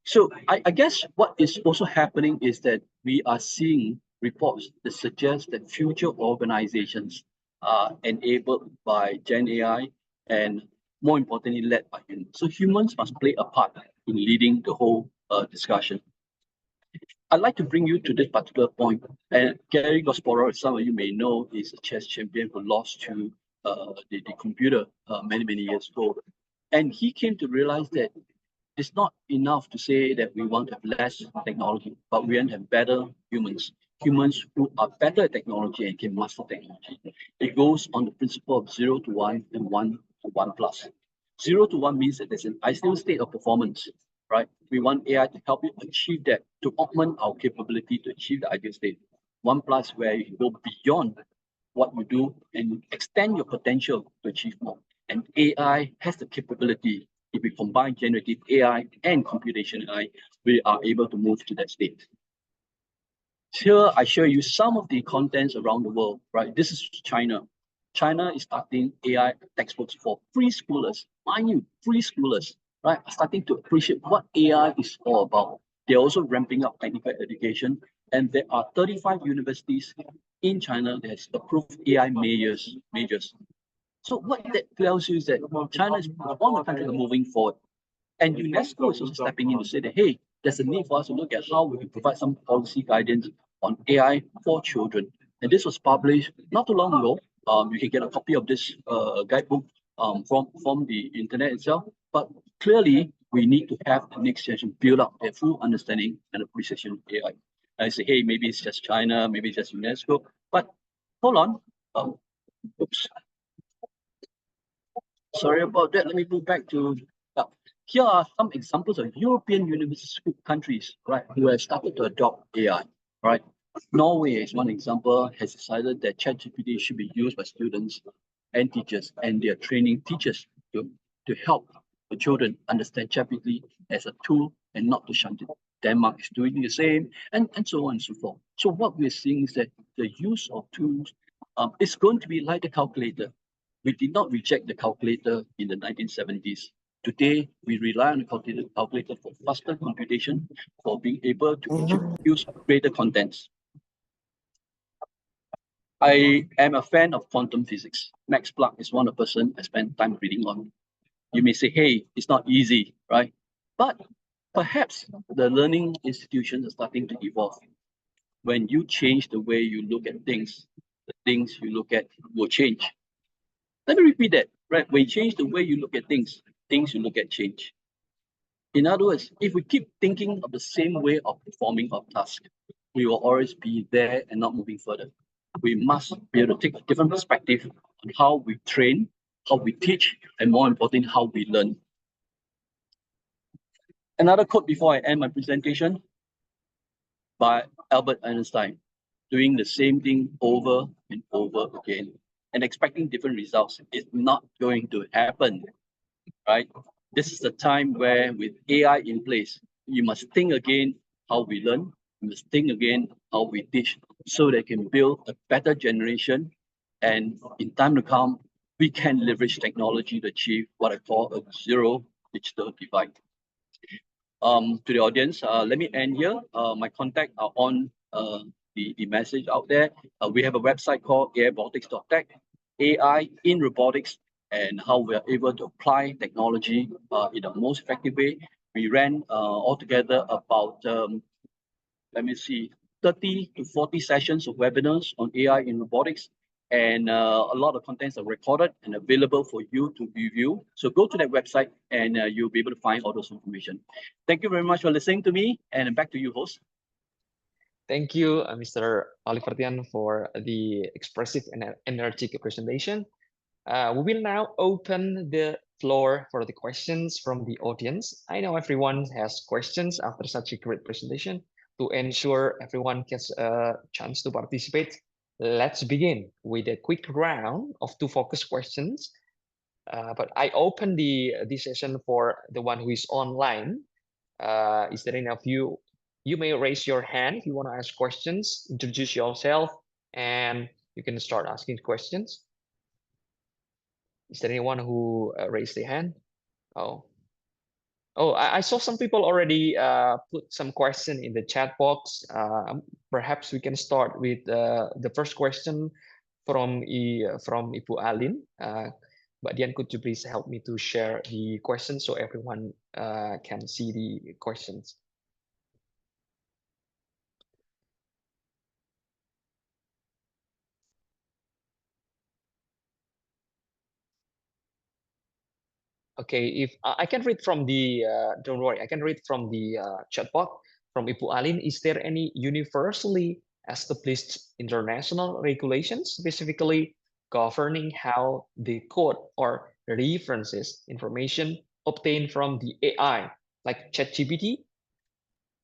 So I guess what is also happening is that we are seeing reports that suggest that future organizations are enabled by Gen AI and more importantly, led by humans. So humans must play a part in leading the whole discussion. I'd like to bring you to this particular point. And Gary Kasparov, some of you may know, is a chess champion who lost to the computer many, many years ago. And he came to realize that it's not enough to say that we want to have less technology, but we want to have better humans who are better at technology and can master technology. It goes on the principle of 0 to 1 and 1 to 1 plus. 0 to 1 means that there's an ideal state of performance, right? We want AI to help you achieve that, to augment our capability to achieve the ideal state. 1 plus, where you go beyond what you do and extend your potential to achieve more. And AI has the capability. If we combine generative AI and computation AI, we are able to move to that state. Here, I show you some of the contents around the world, right? This is China. China is starting AI textbooks for preschoolers. Mind you, preschoolers, right, are starting to appreciate what AI is all about. They're also ramping up technical education, and there are 35 universities in China that has approved AI majors. So what that tells you is that China is one of the countries moving forward. And UNESCO is also stepping in to say that, hey, there's a need for us to look at how we can provide some policy guidance on AI for children. And this was published not too long ago. You can get a copy of this guidebook from the internet itself. But clearly, we need to have the next generation build up their full understanding and appreciation of AI. I say, hey, maybe it's just China, maybe it's just UNESCO. But hold on. Oops. Sorry about that. Let me move back to here are some examples of European university countries, right, who have started to adopt AI, right? Norway, as one example, has decided that ChatGPT should be used by students and teachers, and they are training teachers to help the children understand ChatGPT as a tool and not to shun it. Denmark is doing the same, and so on and so forth. So what we're seeing is that the use of tools is going to be like the calculator. We did not reject the calculator in the 1970s. Today, we rely on the calculator for faster computation, for being able to use greater contents. I am a fan of quantum physics. Max Planck is one of the person I spend time reading on. You may say, hey, it's not easy, right? But perhaps the learning institutions are starting to evolve. When you change the way you look at things, the things you look at will change. Let me repeat that, right? When you change the way you look at things you look at change. In other words, if we keep thinking of the same way of performing our task, we will always be there and not moving further. We must be able to take a different perspective on how we train, how we teach, and more importantly, how we learn. Another quote before I end my presentation by Albert Einstein: doing the same thing over and over again and expecting different results is not going to happen, right? This is the time where, with AI in place, you must think again how we learn, you must think again how we teach, so they can build a better generation. And in time to come, we can leverage technology to achieve what I call a zero digital divide. To the audience, let me end here. My contacts are on the message out there. We have a website called airobotics.tech, AI in robotics, and how we are able to apply technology in the most effective way. We ran altogether about, 30 to 40 sessions of webinars on AI in robotics. And a lot of contents are recorded and available for you to review. So go to that website and you'll be able to find all those information. Thank you very much for listening to me, and back to you, host. Thank you, Mr. Oliver Tian, for the expressive and energetic presentation. We will now open the floor for the questions from the audience. I know everyone has questions after such a great presentation. To ensure everyone gets a chance to participate, let's begin with a quick round of 2 focus questions. But I open this session for the one who is online. Is there any of you? You may raise your hand if you want to ask questions, introduce yourself, and you can start asking questions. Is there anyone who raised their hand? Oh, I saw some people already put some question in the chat box. Perhaps we can start with the first question from Ibu Alin. But Dian, could you please help me to share the questions so everyone can see the questions? Okay, if I can read from the, don't worry, I can read from the chat box from Ibu Alin. Is there any universally established international regulations specifically governing how the code or references information obtained from the AI, like ChatGPT?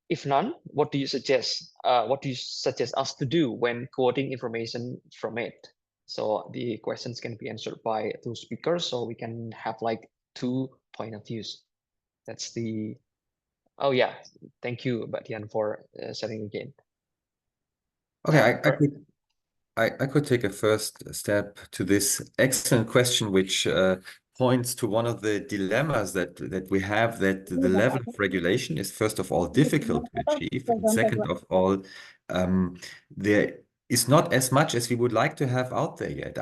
If none, what do you suggest? What do you suggest us to do when quoting information from it? So the questions can be answered by two speakers, so we can have like two point of views. That's the. Oh yeah, thank you, Batian, for sharing again. Okay, I could take a first step to this excellent question, which points to one of the dilemmas that we have, that the level of regulation is first of all difficult to achieve, and second of all, there is not as much as we would like to have out there yet.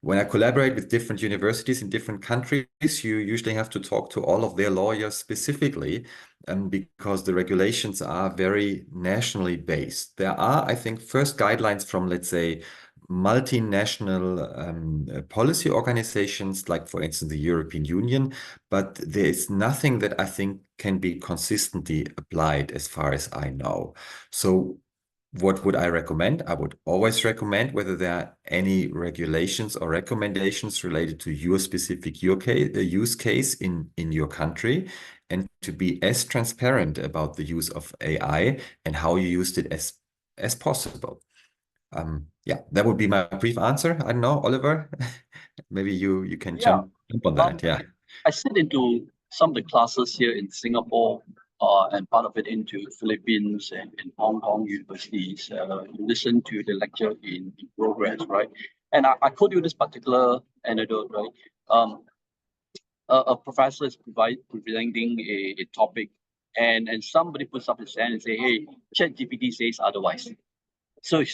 When I collaborate with different universities in different countries, you usually have to talk to all of their lawyers specifically, because the regulations are very nationally based. There are, I think, first guidelines from, let's say, multinational policy organizations, like, for instance, the European Union, but there is nothing that I think can be consistently applied as far as I know. So what would I recommend? I would always recommend, whether there are any regulations or recommendations related to your specific use case in your country, and to be as transparent about the use of AI and how you used it as possible. Yeah, that would be my brief answer. I don't know, Oliver, maybe you can jump on that. Yeah. I sit into some of the classes here in Singapore, and part of it into Philippines and Hong Kong universities. Listen to the lecture in progress, right? And I quote you this particular anecdote, right? A professor is presenting a topic, and somebody puts up his hand and say, "Hey, ChatGPT says otherwise." So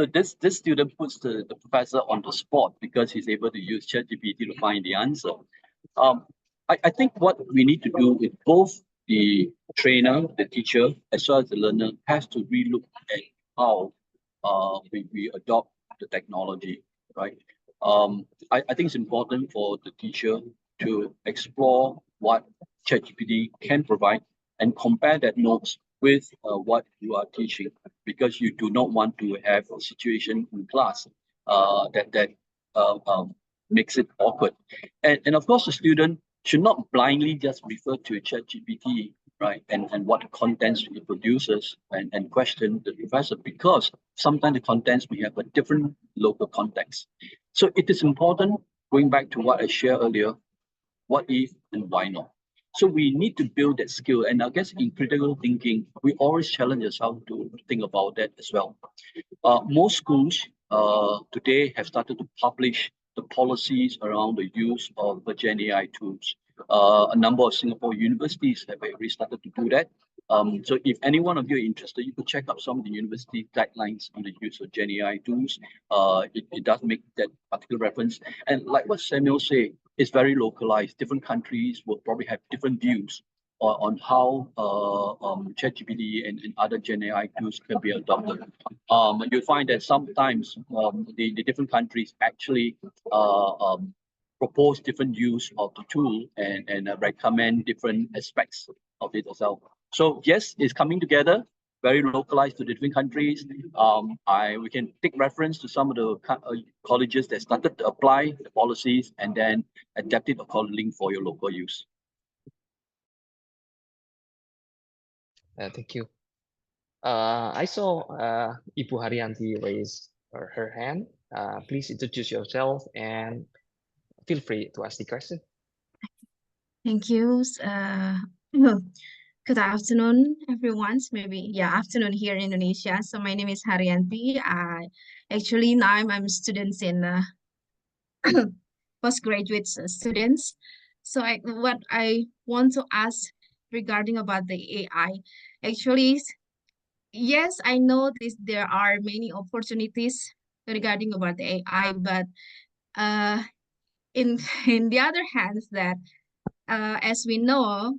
this student puts the professor on the spot because he's able to use ChatGPT to find the answer. I think what we need to do with both the trainer, the teacher, as well as the learner, has to relook at how we adopt the technology, right? I think it's important for the teacher to explore what ChatGPT can provide and compare that notes with what you are teaching, because you do not want to have a situation in class that makes it awkward. And of course, the student should not blindly just refer to ChatGPT, right, and what contents it produces, and question the professor, because sometimes the contents may have a different local context. So it is important, going back to what I shared earlier, what if and why not? So we need to build that skill. And I guess in critical thinking, we always challenge ourselves to think about that as well. Most schools today have started to publish the policies around the use of the Gen AI tools. A number of Singapore universities have already started to do that. So if any one of you are interested, you could check out some of the university guidelines on the use of Gen AI tools. It does make that particular reference. And like what Samuel said, it's very localized. Different countries will probably have different views on how ChatGPT and other Gen AI tools can be adopted. You'll find that sometimes the different countries actually propose different use of the tool and recommend different aspects of it as well. So yes, it's coming together, very localized to different countries. We can take reference to some of the colleges that started to apply the policies and then adapt it accordingly for your local use. Thank you. I saw Ibu Haryanti raise her hand. Please introduce yourself and feel free to ask the question. Thank you. Good afternoon, everyone. Maybe afternoon here in Indonesia. So my name is Haryanti. Actually now I'm a student in postgraduate students. So what I want to ask regarding about the AI, actually, yes, I know there are many opportunities regarding about the AI, but in in the other hand, that as we know,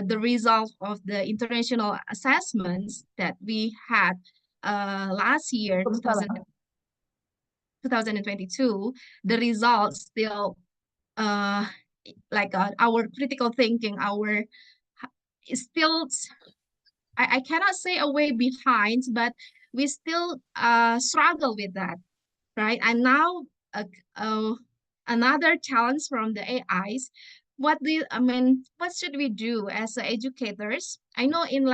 the result of the international assessments that we had last year, 2022, the results still like our critical thinking, our is still, I cannot say a way behind, but we still struggle with that, right? And now another challenge from the AIs. What should we do as educators? I know in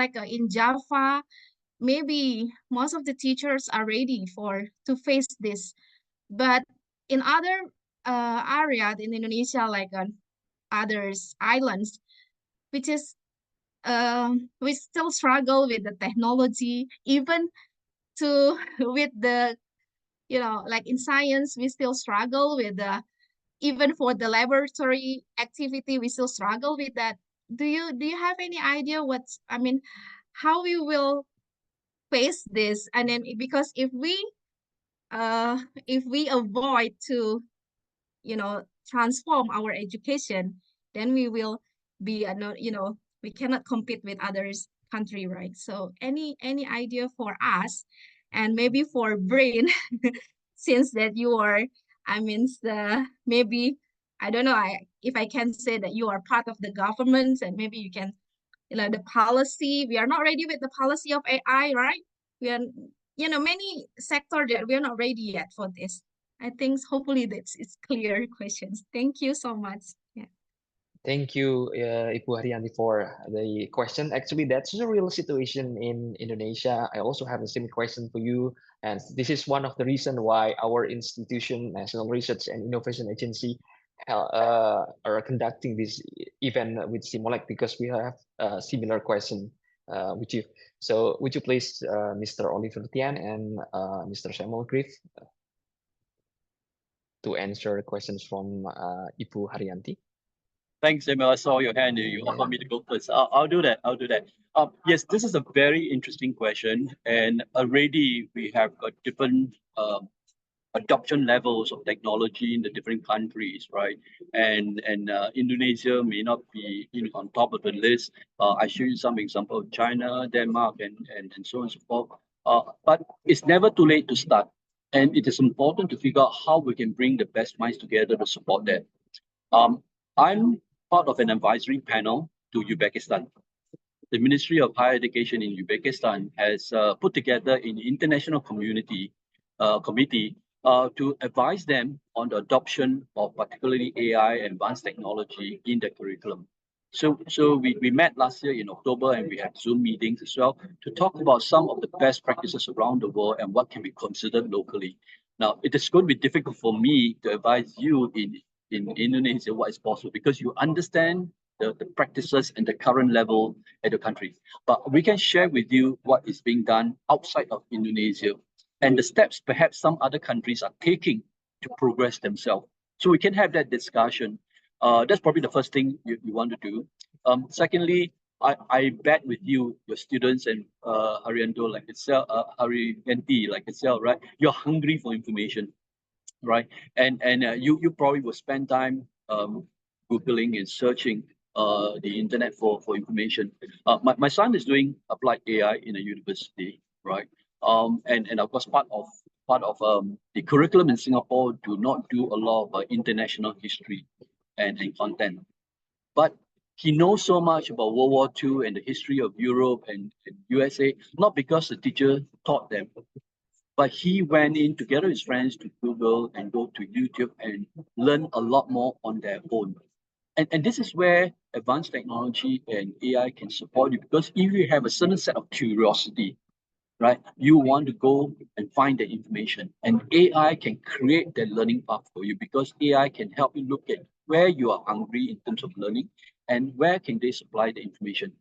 Java, maybe most of the teachers are ready to face this, but in other areas in Indonesia, like on others islands, which is we still struggle with the technology, even to with the, like in science, we still struggle with the, even for the laboratory activity, we still struggle with that. Do you have any idea how we will face this? And then because if we avoid to, transform our education, then we will be we cannot compete with others country, right? So any idea for us, and maybe for BRIN, since that you are, maybe, I don't know, if I can say that you are part of the government, and maybe you can, the policy, we are not ready with the policy of AI, right? We are, many sector that we are not ready yet for this. I think hopefully it's clear questions. Thank you so much. Yeah. Thank you, Ibu Haryanti, for the question. Actually, that's a real situation in Indonesia. I also have the same question for you. And this is one of the reasons why our institution, National Research and Innovation Agency, are conducting this event with SEAMOLEC, because we have a similar question with you. So would you please, Mr. Oliver Tian and Mr. Samuel Griff, to answer questions from Ibu Haryanti? Thanks, Emil. I saw your hand. You offered me to go first. I'll do that. I'll do that. Yes, this is a very interesting question, and already we have got different adoption levels of technology in the different countries, right? And Indonesia may not be on top of the list. I showed you some example of China, Denmark, and so on and so forth. But it's never too late to start, and it is important to figure out how we can bring the best minds together to support that. I'm part of an advisory panel to Uzbekistan. The Ministry of Higher Education in Uzbekistan has put together an international committee to advise them on the adoption of particularly AI and advanced technology in the curriculum. So we met last year in October, and we had Zoom meetings as well to talk about some of the best practices around the world and what can be considered locally. Now, it is going to be difficult for me to advise you in Indonesia what is possible, because you understand the practices and the current level at the country. But we can share with you what is being done outside of Indonesia and the steps perhaps some other countries are taking to progress themselves. So we can have that discussion. That's probably the first thing you want to do. Secondly, I bet with you, your students, and Haryanto like itself, Haryanti like itself, right? You're hungry for information, right? And you probably will spend time Googling and searching the internet for information. My son is doing applied AI in a university, right? And of course, part of the curriculum in Singapore do not do a lot of international history and content, but he knows so much about World War II and the history of Europe and USA, not because the teacher taught them, but he went in together with his friends to Google and go to YouTube and learn a lot more on their own. And this is where advanced technology and AI can support you, because if you have a certain set of curiosity, right, you want to go and find the information, and AI can create that learning path for you, because AI can help you look at where you are hungry in terms of learning and where can they supply the information.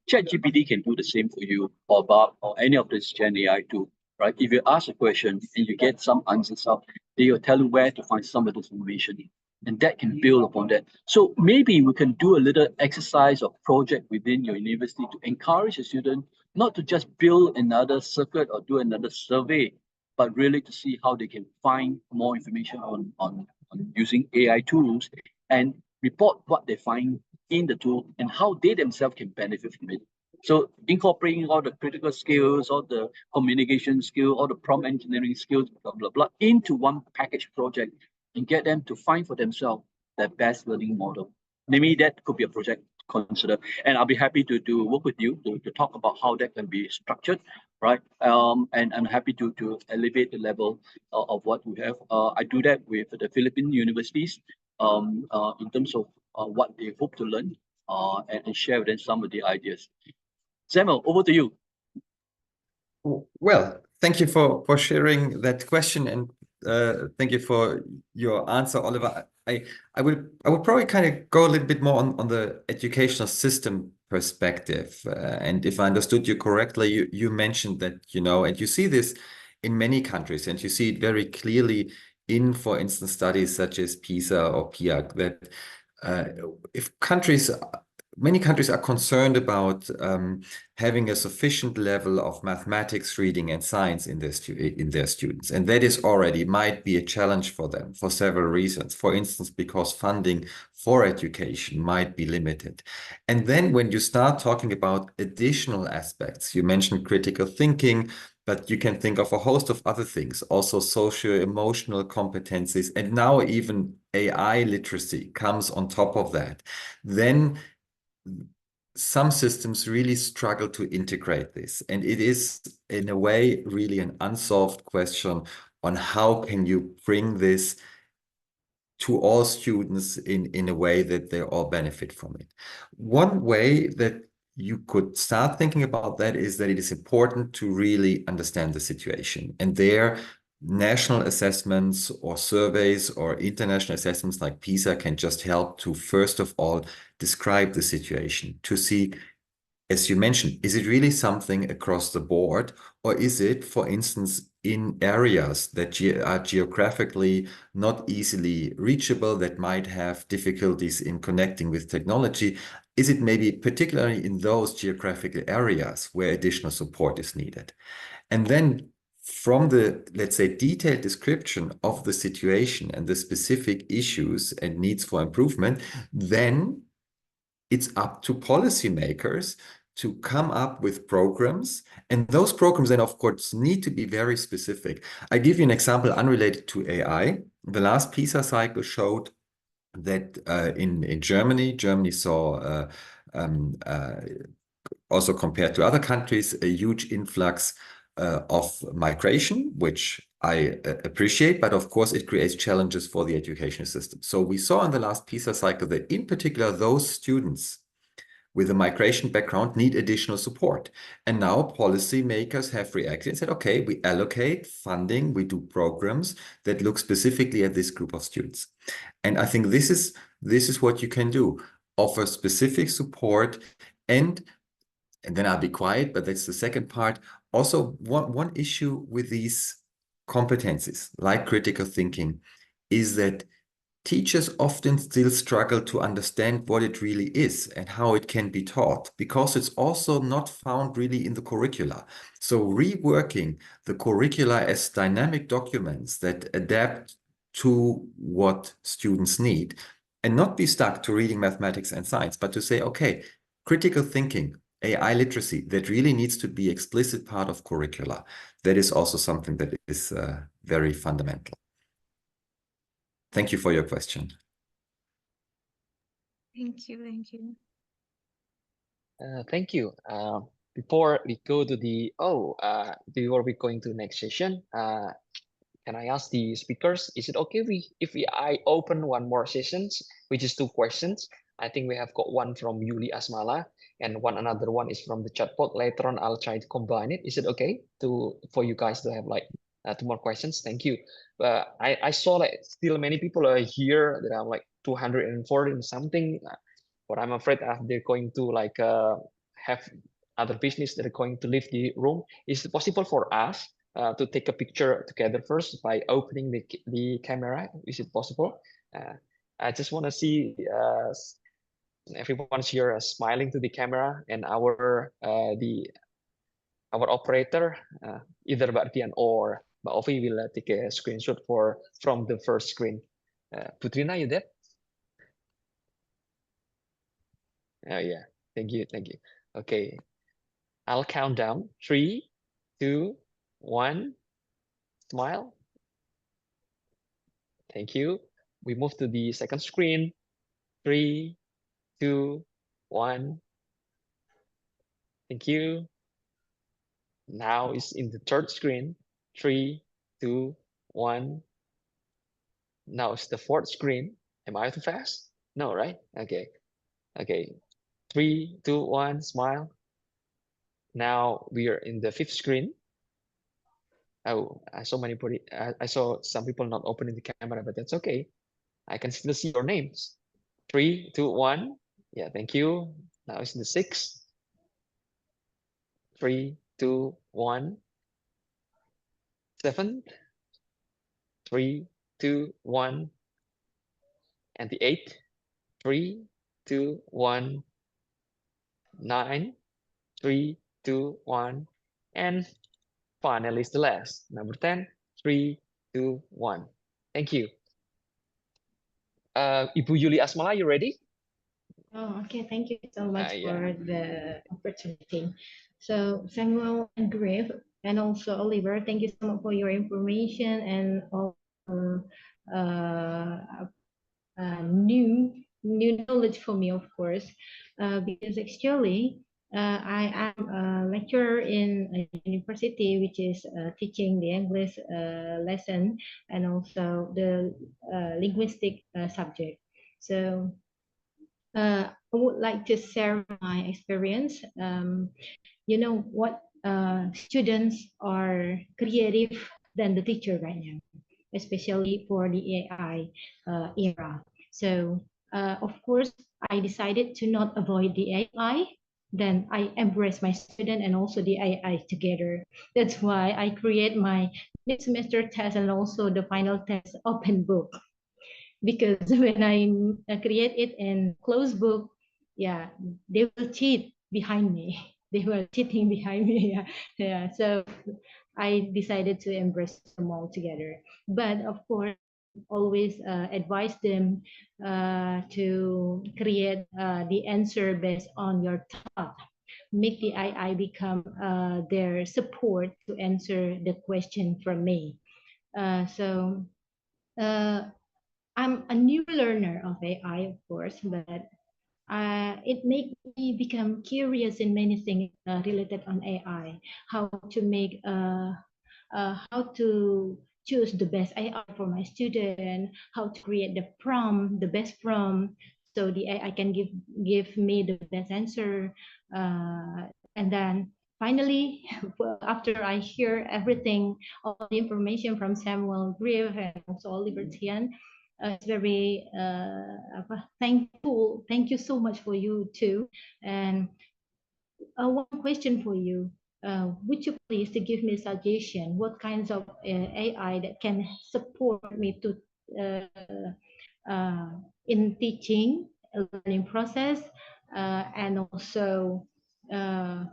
ChatGPT can do the same for you, or Bard, or any of this Gen AI tool, right? If you ask a question and you get some answers out, they will tell you where to find some of this information, and that can build upon that. So maybe we can do a little exercise or project within your university to encourage a student not to just build another circuit or do another survey, but really to see how they can find more information on using AI tools and report what they find in the tool and how they themselves can benefit from it. So incorporating all the critical skills, all the communication skills, all the prompt engineering skills, blah, blah, blah, into one package project and get them to find for themselves their best learning model. Maybe that could be a project consider. And I'll be happy to work with you to talk about how that can be structured, right? And I'm happy to elevate the level of what we have. I do that with the Philippine universities in terms of what they hope to learn and share with them some of the ideas. Samuel, over to you. Well, thank you for sharing that question, and thank you for your answer, Oliver. I would probably kind of go a little bit more on the educational system perspective. And if I understood you correctly, you mentioned that, and you see this in many countries, and you see it very clearly in, for instance, studies such as PISA or PIAC, that if many countries are concerned about having a sufficient level of mathematics, reading, and science in their students. And that is already might be a challenge for them for several reasons. For instance, because funding for education might be limited. And then when you start talking about additional aspects, you mentioned critical thinking, but you can think of a host of other things, also socio-emotional competencies, and now even AI literacy comes on top of that. Then some systems really struggle to integrate this. And it is, in a way, really an unsolved question on how can you bring this to all students in a way that they all benefit from it. One way that you could start thinking about that is that it is important to really understand the situation. And there, national assessments or surveys or international assessments like PISA can just help to, first of all, describe the situation, to see, as you mentioned, is it really something across the board, or is it, for instance, in areas that are geographically not easily reachable, that might have difficulties in connecting with technology? Is it maybe particularly in those geographical areas where additional support is needed? And then from the, let's say, detailed description of the situation and the specific issues and needs for improvement, then it's up to policymakers to come up with programs. And those programs then, of course, need to be very specific. I give you an example unrelated to AI. The last PISA cycle showed that in Germany saw, also compared to other countries, a huge influx of migration, which I appreciate, but of course it creates challenges for the education system. So we saw in the last PISA cycle that in particular those students with a migration background need additional support. And now policymakers have reacted and said, okay, we allocate funding, we do programs that look specifically at this group of students. And I think this is what you can do, offer specific support, and then I'll be quiet, but that's the second part. Also, one issue with these competencies, like critical thinking, is that teachers often still struggle to understand what it really is and how it can be taught, because it's also not found really in the curricula. So reworking the curricula as dynamic documents that adapt to what students need, and not be stuck to reading mathematics and science, but to say, okay, critical thinking, AI literacy, that really needs to be explicit part of curricula. That is also something that is very fundamental. Thank you for your question. Thank you. Thank you. Thank you. Before we go to before we going to the next session, can I ask the speakers, is it okay if I open one more sessions, which is 2 questions? I think we have got one from Yuli Asmala and another one is from the chatbot. Later on, I'll try to combine it. Is it okay for you guys to have like 2 more questions? Thank you. I saw that still many people are here. There are like 240 and something. But I'm afraid they're going to like have other business that are going to leave the room. Is it possible for us to take a picture together first by opening the camera? Is it possible? I just want to see everyone's here smiling to the camera, and our operator, either Mbak Dian or Mbak Ovi, will take a screenshot from the first screen. Putrina, you there? Oh yeah, thank you. Okay, I'll count down. 3, 2, 1. Smile. Thank you. We move to the second screen. 3, 2, 1. Thank you. Now it's in the third screen. 3, 2, 1. Now it's the fourth screen. Am I too fast? No, right? Okay. 3, 2, 1. Smile. Now we are in the fifth screen. Oh, I saw some people not opening the camera, but that's okay. I can still see your names. 3, 2, 1. Yeah, thank you. Now it's the sixth. 3, 2, 1. Seventh. 3, 2, 1. And the eighth. 3, 2, 1. 9. 3, 2, 1. And finally is the last. Number 10. 3, 2, 1. Thank you. Ibu Yuli Asmala, you ready? Oh, okay. Thank you so much Yeah. for the opportunity. So Samuel and Griff, and also Oliver, thank you so much for your information and all new knowledge for me, of course, because actually I am a lecturer in a university which is teaching the English lesson and also the linguistic subject. So I would like to share my experience. You know what? Students are creative than the teacher right now, especially for the AI era. So, of course, I decided to not avoid the AI. Then I embrace my student and also the AI together. That's why I create my mid-semester test and also the final test open book, because when I create it in closed book, yeah, they will cheat behind me. They were cheating behind me. Yeah. So I decided to embrace them all together. But of course, always advise them to create the answer based on your thought. Make the AI become their support to answer the question from me. So I'm a new learner of AI, of course, but it made me become curious in many things related on AI. How to make, how to choose the best AI for my student, how to create the prompt, the best prompt, so the AI can give me the best answer. And then finally, after I hear everything, all the information from Samuel Grieve and also Oliver Tian, it's very thankful. Thank you so much for you too. And one question for you. Would you please to give me a suggestion? What kinds of AI that can support me to in teaching, learning process, and also the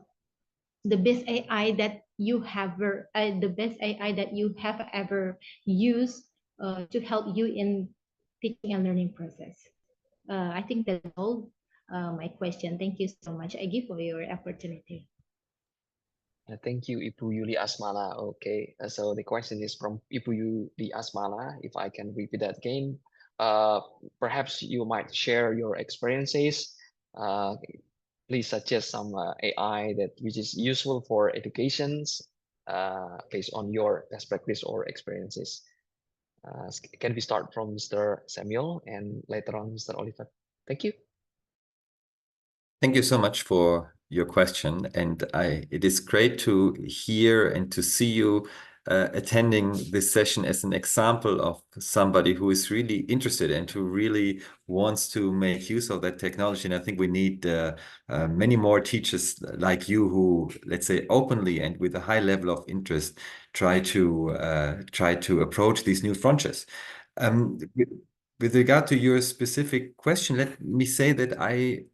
best AI that you have ever used to help you in teaching and learning process. I think that's all my question. Thank you so much. I give for your opportunity. Thank you, Ibu Yuli Asmala. Okay, so the question is from Ibu Yuli Asmala. If I can repeat that again, perhaps you might share your experiences. Please suggest some AI which is useful for educations based on your best practice or experiences. Can we start from Mr. Samuel and later on Mr. Oliver? Thank you. Thank you so much for your question, and it is great to hear and to see you attending this session as an example of somebody who is really interested and who really wants to make use of that technology. And I think we need many more teachers like you who, let's say, openly and with a high level of interest try to approach these new frontiers. With regard to your specific question, let me say that I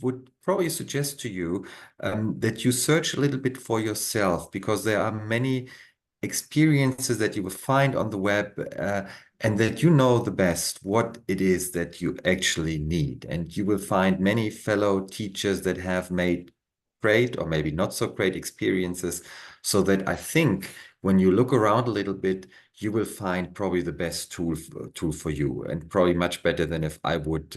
would probably suggest to you that you search a little bit for yourself, because there are many experiences that you will find on the web and that you know the best what it is that you actually need. And you will find many fellow teachers that have made great or maybe not so great experiences. So that I think when you look around a little bit, you will find probably the best tool for you, and probably much better than if I would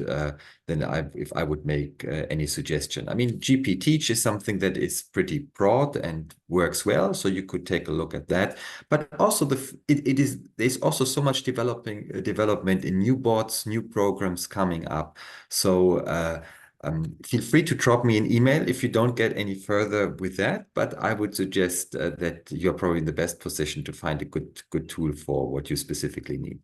make any suggestion. I mean, GP Teach is something that is pretty broad and works well, so you could take a look at that. But also there's also so much development in new bots, new programs coming up. So feel free to drop me an email if you don't get any further with that, but I would suggest that you're probably in the best position to find a good tool for what you specifically need.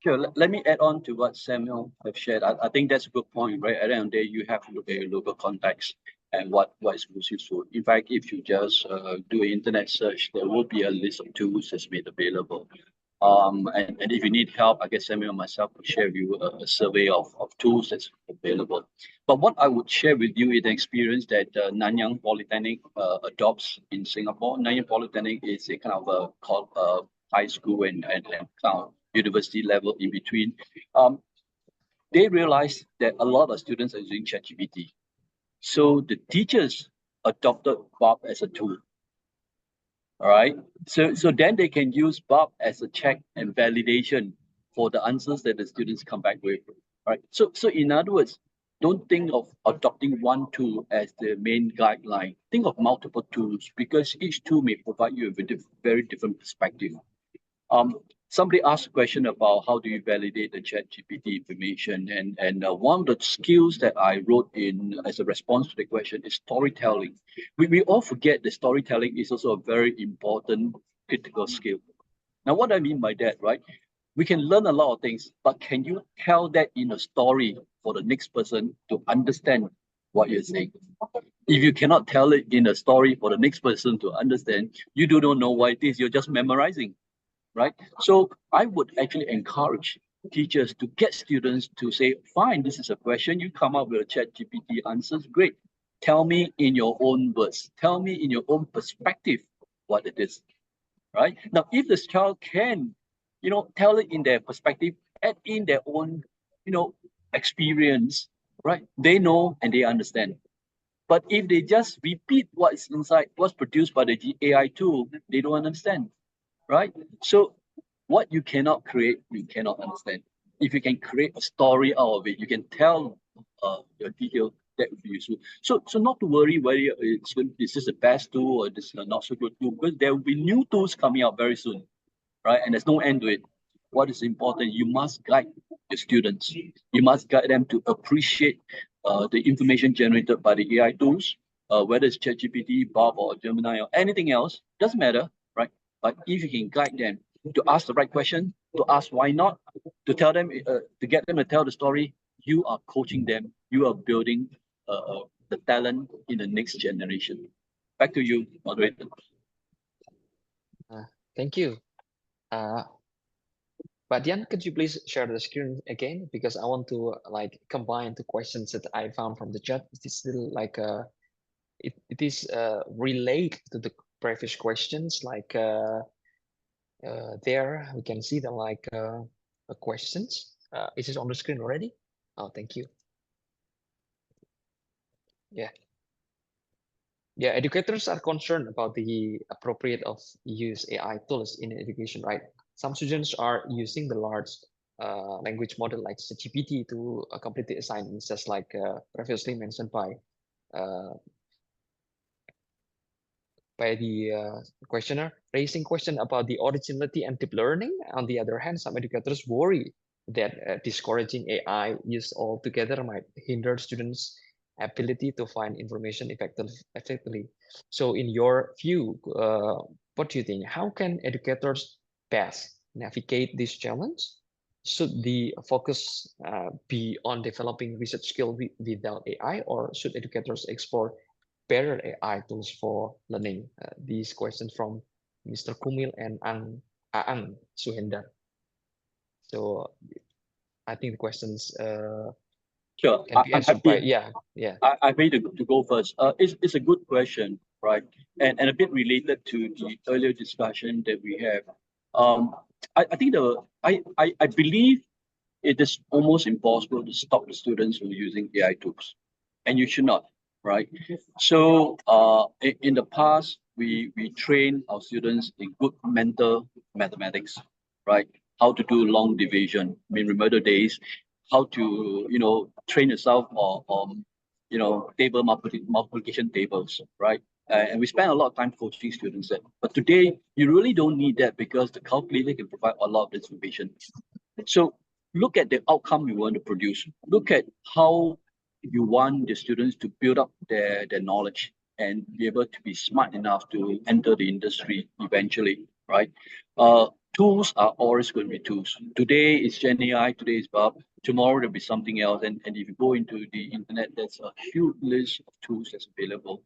Sure. Let me add on to what Samuel have shared. I think that's a good point, right? At the end of the day, you have to look at your local context and what is most useful. In fact, if you just do an internet search, there will be a list of tools that's made available. And if you need help, I guess Samuel and myself will share with you a survey of tools that's available. But what I would share with you is the experience that Nanyang Polytechnic adopts in Singapore. Nanyang Polytechnic is a kind of a high school and kind of university level in between. They realized that a lot of students are using ChatGPT. So the teachers adopted Bob as a tool. All right. So then they can use Bob as a check and validation for the answers that the students come back with. All right. So in other words, don't think of adopting one tool as the main guideline. Think of multiple tools, because each tool may provide you with a very different perspective. Somebody asked a question about how do you validate the ChatGPT information, and one of the skills that I wrote in as a response to the question is storytelling. We all forget that storytelling is also a very important critical skill. Now, what I mean by that, right? We can learn a lot of things, but can you tell that in a story for the next person to understand what you're saying? If you cannot tell it in a story for the next person to understand, you do not know what it is, you're just memorizing. Right? So I would actually encourage teachers to get students to say, fine, this is a question, you come up with a ChatGPT answers, great. Tell me in your own words, tell me in your own perspective what it is, right? Now, if this child can, tell it in their perspective, add in their own, experience, right? They know and they understand. But if they just repeat what's inside, what's produced by the AI tool, they don't understand. Right? So what you cannot create, you cannot understand. If you can create a story out of it, you can tell your detail, that would be useful. So not to worry whether is this the best tool or this is a not so good tool, because there will be new tools coming out very soon, right? And there's no end to it. What is important, you must guide your students. You must guide them to appreciate the information generated by the AI tools, whether it's ChatGPT, Bob, or Gemini, or anything else, doesn't matter. But if you can guide them to ask the right question, to ask why not, to tell them, to get them to tell the story, you are coaching them. You are building the talent in the next generation. Back to you, moderator. Thank you. But Dian, could you please share the screen again? Because I want to combine the questions that I found from the chat. It is still it is related to the previous questions, there we can see the questions. Is it on the screen already? Oh, thank you. Yeah, educators are concerned about the appropriate of use AI tools in education, right? Some students are using the large language model like GPT to complete the assignments, just like previously mentioned by the questioner, raising question about the originality and deep learning. On the other hand, some educators worry that discouraging AI use altogether might hinder students' ability to find information effectively. So in your view, what do you think? How can educators best navigate this challenge? Should the focus be on developing research skills without AI, or should educators explore better AI tools for learning? These questions from Mr. Kumil and Aang Suhendar. So I think the questions sure. can be answered by I'm ready to go first. It's a good question, right? And a bit related to the earlier discussion that we have. I think I believe it is almost impossible to stop the students from using AI tools, and you should not, right? So in the past, we train our students in good mental mathematics, right? How to do long division. I mean, remember the days, how to train yourself on table multiplication tables, right? And we spend a lot of time coaching students there. But today, you really don't need that because the calculator can provide a lot of information. So look at the outcome you want to produce. Look at how you want the students to build up their knowledge and be able to be smart enough to enter the industry eventually, right? Tools are always going to be tools. Today is Gen AI, today is Bob, tomorrow there'll be something else. And if you go into the internet, there's a huge list of tools that's available.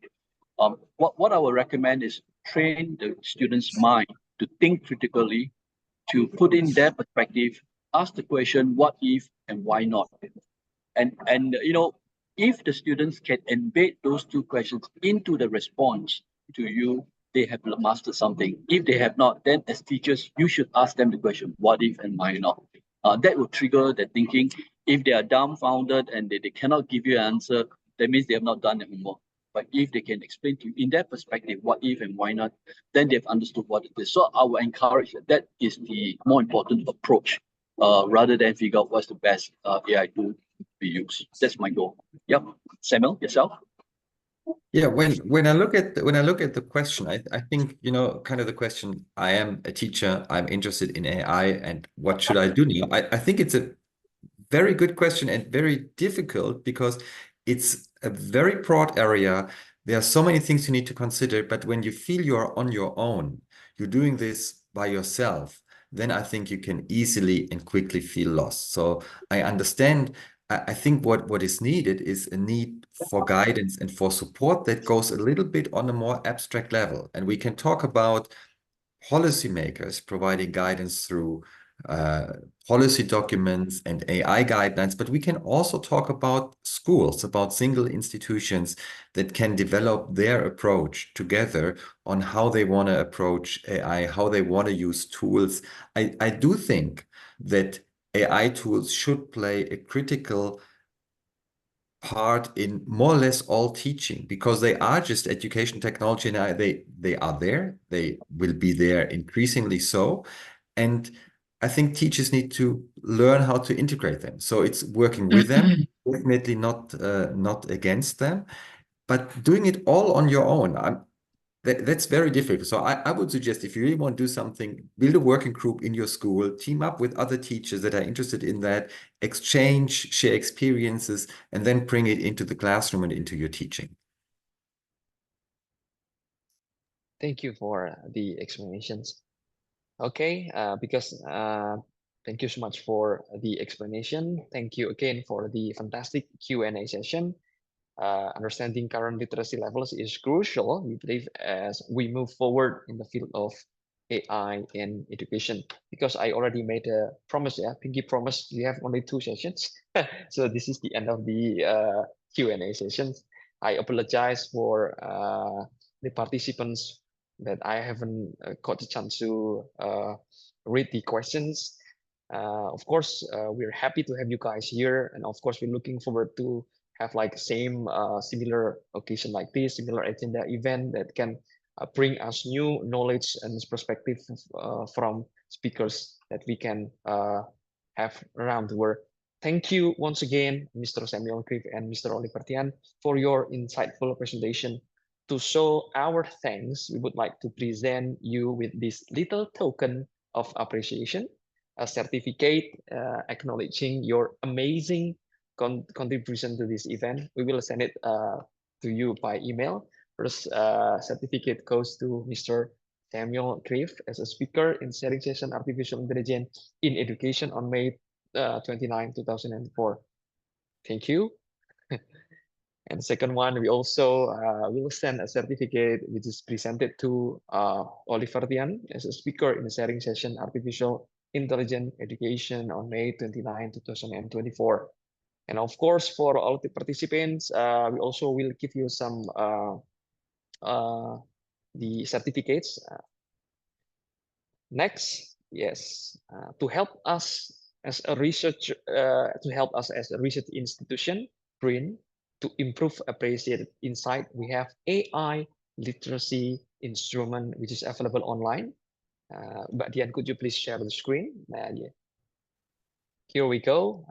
What I would recommend is train the students' mind to think critically, to put in their perspective, ask the question, what if and why not? And if the students can embed those two questions into the response to you, they have mastered something. If they have not, then as teachers, you should ask them the question, what if and why not? That will trigger their thinking. If they are dumbfounded and they cannot give you an answer, that means they have not done their homework. But if they can explain to you in their perspective, what if and why not, then they've understood what it is. So I will encourage that is the more important approach, rather than figure out what's the best AI tool to be used. That's my goal. Yep. Samuel, yourself? Yeah, when I look at the question, I think, kind of the question, I am a teacher, I'm interested in AI, and what should I do now? I think it's a very good question and very difficult because it's a very broad area. There are so many things you need to consider, but when you feel you're on your own, you're doing this by yourself, then I think you can easily and quickly feel lost. So I understand. I think what is needed is a need for guidance and for support that goes a little bit on a more abstract level. And we can talk about policymakers providing guidance through policy documents and AI guidelines, but we can also talk about schools, about single institutions that can develop their approach together on how they want to approach AI, how they want to use tools. I do think that AI tools should play a critical part in more or less all teaching because they are just education technology and they are there, they will be there increasingly so, and I think teachers need to learn how to integrate them. So it's working with them, definitely not against them, but doing it all on your own, that's very difficult. So I would suggest if you really want to do something, build a working group in your school, team up with other teachers that are interested in that, exchange, share experiences, and then bring it into the classroom and into your teaching. Thank you for the explanations. Okay, thank you so much for the explanation. Thank you again for the fantastic Q&A session. Understanding current literacy levels is crucial, we believe, as we move forward in the field of AI in education. Because I already made a promise, pinky promise, we have only 2 sessions. So this is the end of the Q&A sessions. I apologize for the participants that I haven't got the chance to read the questions. Of course, we're happy to have you guys here. And of course, we're looking forward to have like similar occasion like this, similar agenda event that can bring us new knowledge and perspective from speakers that we can have around the world. Thank you once again, Mr. Samuel Griff and Mr. Oliver Tian, for your insightful presentation. To show our thanks, we would like to present you with this little token of appreciation, a certificate acknowledging your amazing contribution to this event. We will send it to you by email. First certificate goes to Mr. Samuel Griff as a speaker in sharing session Artificial Intelligence in Education on May 29, 2004. Thank you. And second one, we also will send a certificate which is presented to Oliver Tian as a speaker in the sharing session Artificial Intelligence Education on May 29, 2024. And of course, for all the participants, we also will give you some the certificates. Next, Yes, to help us as a research institution, BRIN, to improve appreciated insight, we have AI literacy instrument which is available online. But Dian, could you please share the screen? Yeah. Here we go.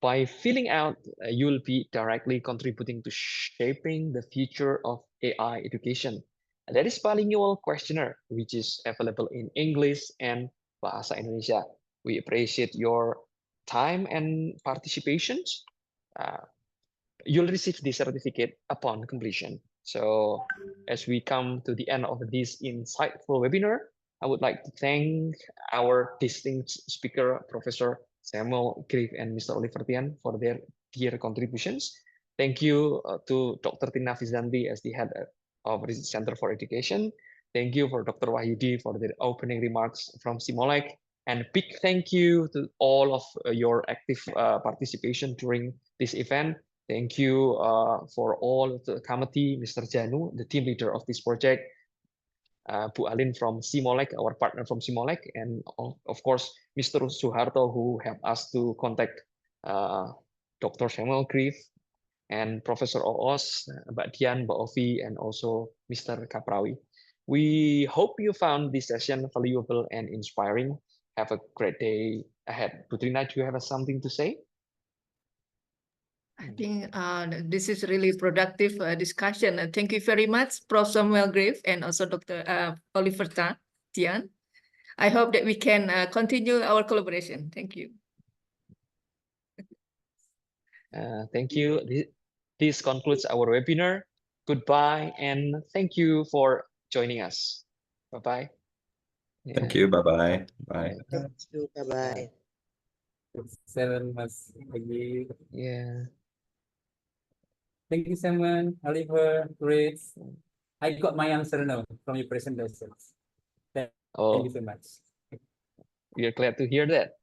By filling out, you'll be directly contributing to shaping the future of AI education. That is bilingual questionnaire, which is available in English and Bahasa Indonesia. We appreciate your time and participations. You'll receive the certificate upon completion. So as we come to the end of this insightful webinar, I would like to thank our distinguished speaker, Professor Samuel Grieve and Mr. Oliver Tian for their dear contributions. Thank you to Dr. Tina Fizanti as the head of Research Center for Education. Thank you for Dr. Wahyudi for their opening remarks from SEAMOLEC. And big thank you to all of your active participation during this event. Thank you for all the committee, Mr. Janu, the team leader of this project, Bu Alin from SEAMOLEC, our partner from SEAMOLEC, and of course, Mr. Suharto, who helped us to contact Dr. Samuel Grieve and Professor Oos, Mbak Dian, Mbak Ovi, and also Mr. Kaprawi. We hope you found this session valuable and inspiring. Have a great day ahead. Putrina, do you have something to say? I think this is really productive discussion. Thank you very much, Prof. Samuel Grieve and also Dr. Oliver Tian. I hope that we can continue our collaboration. Thank you. Thank you. This concludes our webinar. Goodbye, and thank you for joining us. Bye-bye. Thank you. Bye-bye. Bye. Thank you. Bye-bye. 7 Mas Egi. Yeah. Thank you, Simon, Oliver, great. I got my answer now from your presentations. Thank you so much. We are glad to hear that.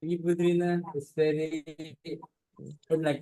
Thank you, Putrina. It's very enlightening.